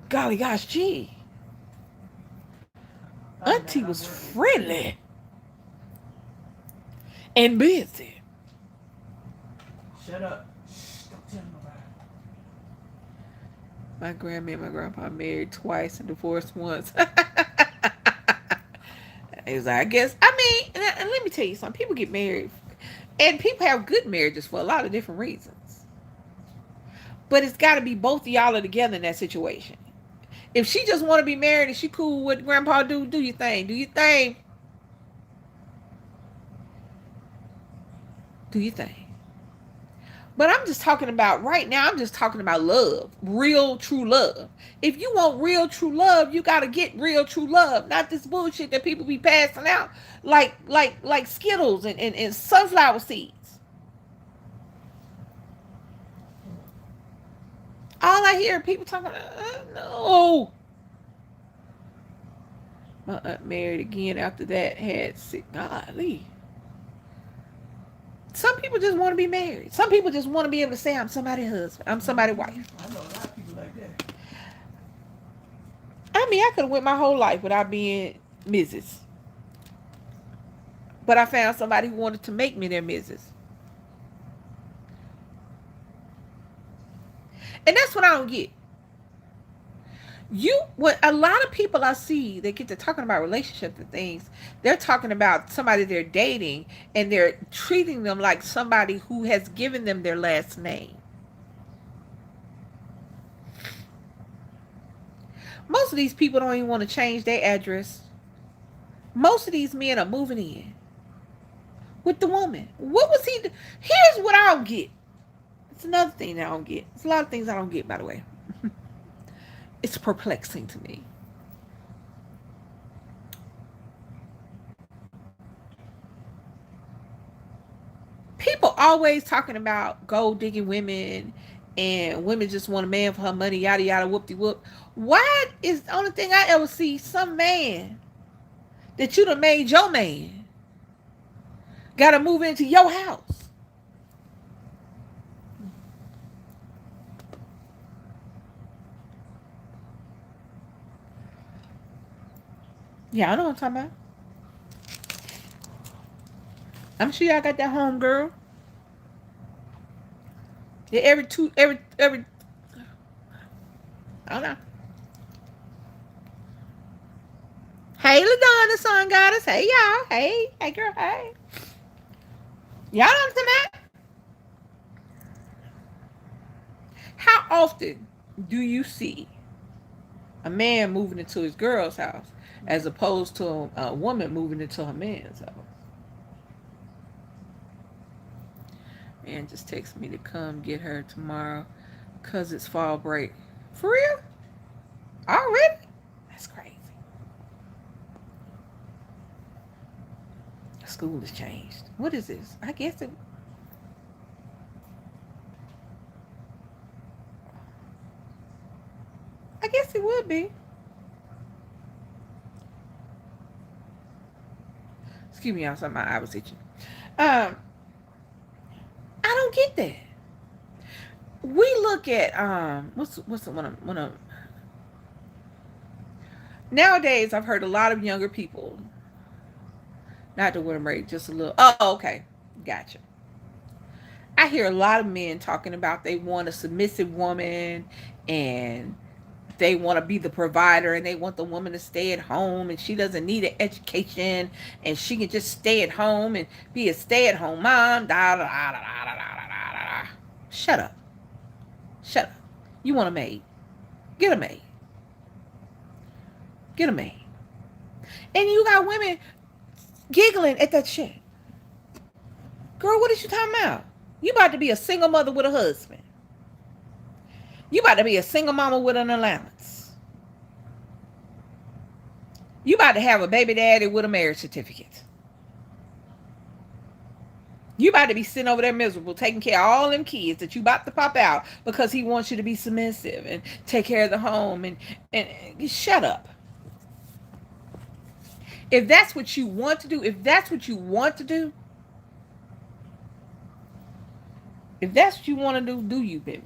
Speaker 1: Golly gosh, gee. Auntie was friendly and busy.
Speaker 2: Shut up. Shh, don't tell nobody.
Speaker 1: My grandma and my grandpa married twice and divorced once. It was like, I guess, I mean, and let me tell you something. People get married, and people have good marriages for a lot of different reasons. But it's got to be both of y'all are together in that situation. If she just want to be married and she cool with grandpa, do your thing. Do your thing. Do you think? But I'm just talking about right now, I'm just talking about love, real, true love. If you want real, true love, you got to get real, true love, not this bullshit that people be passing out like Skittles and sunflower seeds. All I hear people talking about, no. My aunt married again after that, had sick. Golly. Some people just want to be married. Some people just want to be able to say, I'm somebody's husband. I'm somebody's wife.
Speaker 2: I know a lot of people like that.
Speaker 1: I mean, I could have went my whole life without being Mrs. But I found somebody who wanted to make me their Mrs. And that's what I don't get. What a lot of people I see, they get to talking about relationships and things, they're talking about somebody they're dating and they're treating them like somebody who has given them their last name. Most of these people don't even want to change their address. Most of these men are moving in with the woman. What was he? Here's what I don't get. It's another thing that I don't get. It's a lot of things I don't get, by the way. It's perplexing to me. People always talking about gold digging women and women just want a man for her money, yada yada, whoop de whoop. Why is the only thing I ever see some man that you done made your man gotta move into your house? Yeah, I know what I'm talking about. I'm sure y'all got that home girl. Yeah, every I don't know. Hey, LaDonna, son goddess. Hey, y'all. Hey, girl. Hey, y'all understand that? How often do you see a man moving into his girl's house as opposed to a woman moving into her man's house? Man just texted me to come get her tomorrow because it's fall break. For real? Already? That's crazy. School has changed. What is this? I guess it would be. Excuse me, y'all. My eye was itching. I don't get that. We look at what's the one of nowadays. I've heard a lot of younger people, not the women rate, just a little. Oh, okay, gotcha. I hear a lot of men talking about they want a submissive woman and they want to be the provider and they want the woman to stay at home and she doesn't need an education and she can just stay at home and be a stay-at-home mom. Da, da, da, da, da, da, da, da. Shut up. Shut up. You want a maid? Get a maid. Get a maid. And you got women giggling at that shit. Girl, what is you talking about? You about to be a single mother with a husband. You about to be a single mama with an allowance. You about to have a baby daddy with a marriage certificate. You about to be sitting over there miserable, taking care of all them kids that you about to pop out because he wants you to be submissive and take care of the home and shut up. If that's what you want to do, if that's what you want to do, if that's what you want to do you, baby.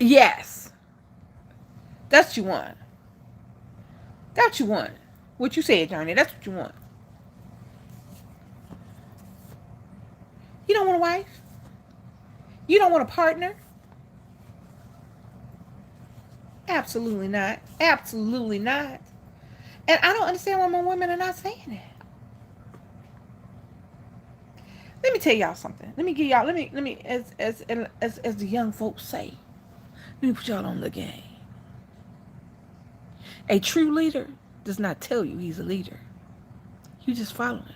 Speaker 1: Yes. That's what you want. That's what you want. What you said, Johnny, that's what you want. You don't want a wife? You don't want a partner? Absolutely not. Absolutely not. And I don't understand why my women are not saying that. Let me tell y'all something. Let me give y'all. Let me as the young folks say. Let me put y'all on the game. A true leader does not tell you he's a leader. You just follow him.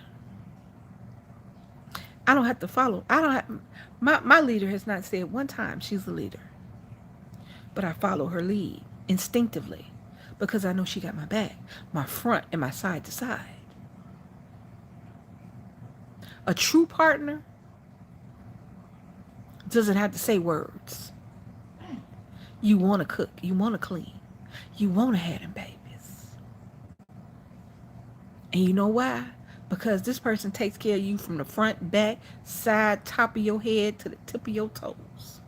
Speaker 1: I don't have to follow. I don't have my leader has not said one time she's the leader. But I follow her lead instinctively because I know she got my back, my front and my side to side. A true partner doesn't have to say words. You want to cook, you want to clean, you want to have them babies. And you know why? Because this person takes care of you from the front, back, side, top of your head to the tip of your toes.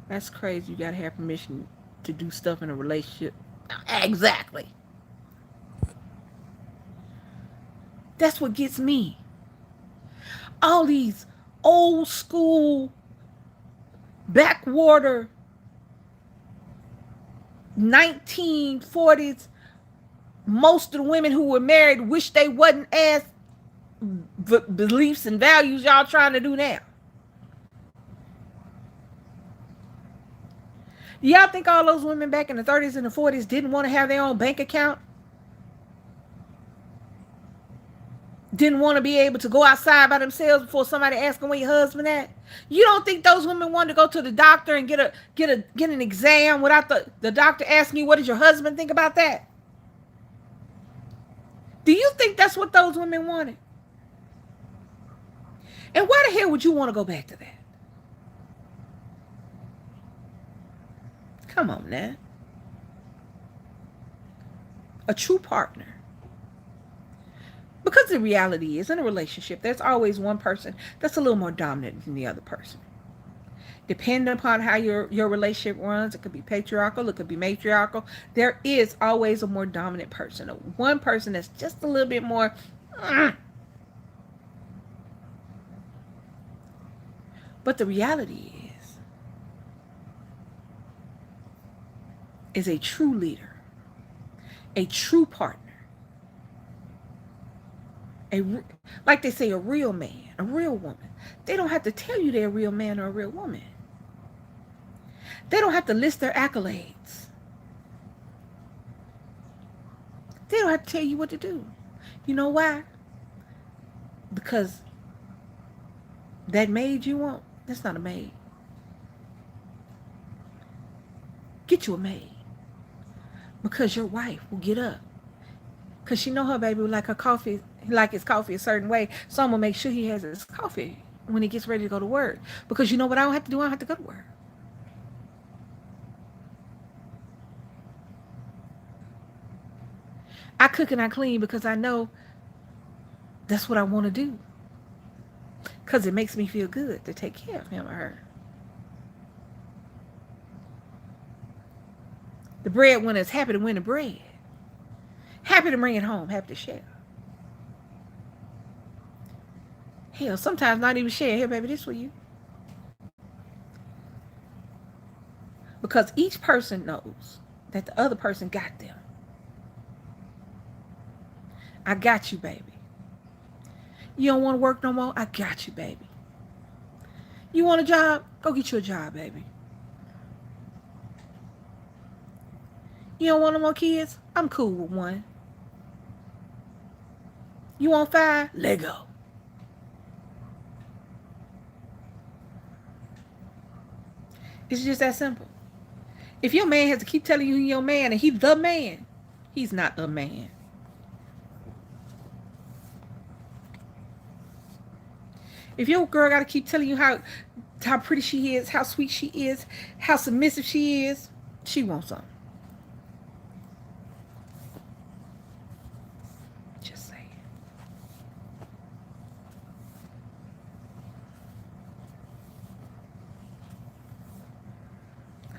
Speaker 1: That's crazy. You got to have permission to do stuff in a relationship. Exactly. That's what gets me. All these old school, backwater, 1940s, most of the women who were married wish they wasn't as beliefs and values y'all trying to do now. Y'all think all those women back in the 30s and the 40s didn't want to have their own bank account? Didn't want to be able to go outside by themselves before somebody asked them where your husband at? You don't think those women wanted to go to the doctor and get an exam without the doctor asking you, what does your husband think about that? Do you think that's what those women wanted? And why the hell would you want to go back to that? Come on now. A true partner. Because the reality is, in a relationship, there's always one person that's a little more dominant than the other person. Depending upon how your relationship runs, it could be patriarchal, it could be matriarchal. There is always a more dominant person. One person that's just a little bit more. But the reality is a true leader, a true partner, like they say, a real man, a real woman. They don't have to tell you they're a real man or a real woman. They don't have to list their accolades. They don't have to tell you what to do. You know why? Because that maid you want, that's not a maid. Get you a maid. Because your wife will get up. Because she know her baby will like her coffee, like his coffee a certain way. So I'm going to make sure he has his coffee when he gets ready to go to work. Because you know what I don't have to do? I don't have to go to work. I cook and I clean because I know that's what I want to do. Because it makes me feel good to take care of him or her. The breadwinner is happy to win the bread. Happy to bring it home. Happy to share. Hell, sometimes not even share. Here, baby, this for you. Because each person knows that the other person got them. I got you, baby. You don't want to work no more? I got you, baby. You want a job? Go get you a job, baby. You don't want no more kids? I'm cool with one. You want 5? Let go. It's just that simple. If your man has to keep telling you he's your man and he's the man, he's not a man. If your girl got to keep telling you how pretty she is, how sweet she is, how submissive she is, she wants something. Just saying.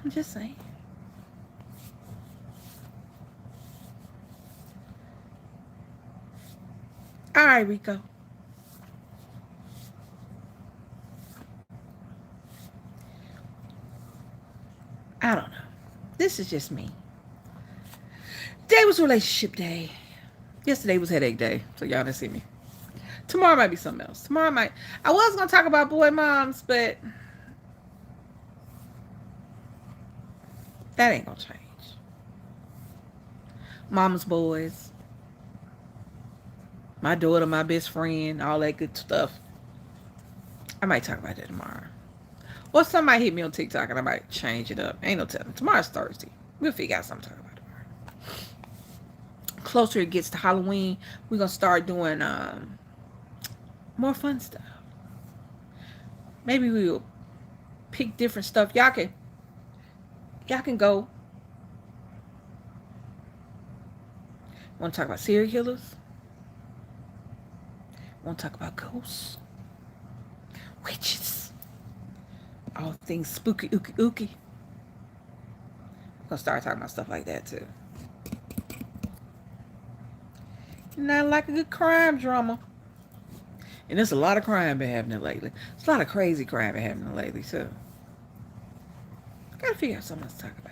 Speaker 1: I'm just saying. All right, Rico. I don't know. This is just me. Today was relationship day. Yesterday was headache day, so y'all didn't see me. Tomorrow might be something else. I was going to talk about boy moms, but that ain't going to change. Mama's boys, my daughter, my best friend, all that good stuff. I might talk about that tomorrow. Or somebody hit me on TikTok and I might change it up. Ain't no telling. Tomorrow's Thursday. We'll figure out something to talk about tomorrow. Closer it gets to Halloween, we're gonna start doing more fun stuff. Maybe we'll pick different stuff. Y'all can go. Want to talk about serial killers? Want to talk about ghosts, witches, all things spooky, ooky, ooky. I'm gonna start talking about stuff like that too. And I like a good crime drama. And there's a lot of crime been happening lately. There's a lot of crazy crime been happening lately too. Gotta figure out something else to talk about.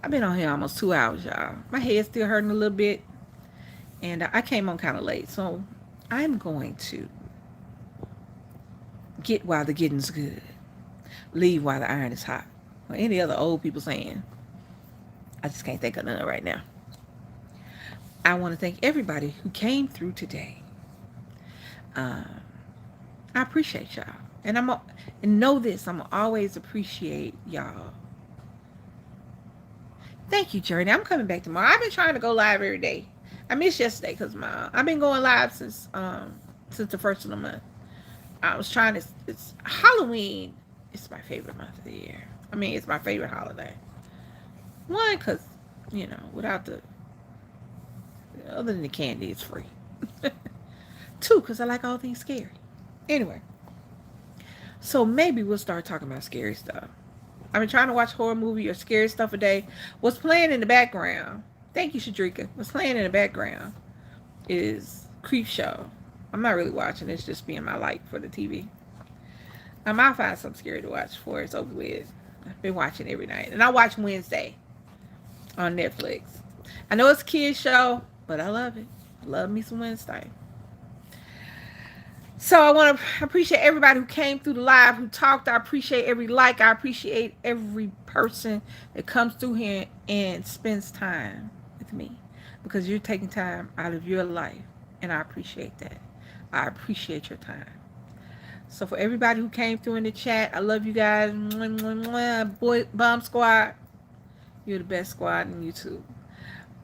Speaker 1: I've been on here almost 2 hours, y'all. My head's still hurting a little bit. And I came on kind of late. So I'm going to get while the getting's good. Leave while the iron is hot. Or any other old people saying. I just can't think of none right now. I want to thank everybody who came through today. I appreciate y'all. And know this, I'm always appreciate y'all. Thank you, Journey. I'm coming back tomorrow. I've been trying to go live every day. I missed yesterday because I've been going live since the first of the month. I was trying to. It's Halloween. It's my favorite month of the year. I mean, it's my favorite holiday. One, because without the other than the candy, it's free. Two, because I like all things scary. Anyway, so maybe we'll start talking about scary stuff. I've been trying to watch horror movie or scary stuff a day. What's playing in the background? Thank you, Shadrika. What's playing in the background is Creep Show. I'm not really watching. It's just being my light for the TV. I'll find something scary to watch before it's over with. I've been watching every night. And I watch Wednesday on Netflix. I know it's a kid's show, but I love it. I love me some Wednesday. So I want to appreciate everybody who came through the live, who talked. I appreciate every like. I appreciate every person that comes through here and spends time with me, because you're taking time out of your life, and I appreciate that. I appreciate your time. So for everybody who came through in the chat, I love you guys. Boy, Bomb Squad, you're the best squad in YouTube.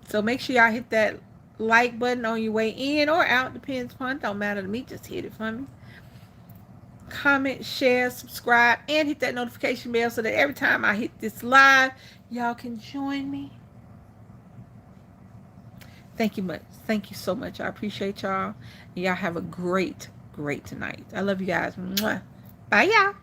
Speaker 1: So make sure y'all hit that like button on your way in or out. Depends upon. Don't matter to me. Just hit it for me. Comment, share, subscribe, and hit that notification bell so that every time I hit this live, y'all can join me. Thank you much. Thank you so much. I appreciate y'all. And y'all have a great tonight. I love you guys. Mwah. Bye, y'all.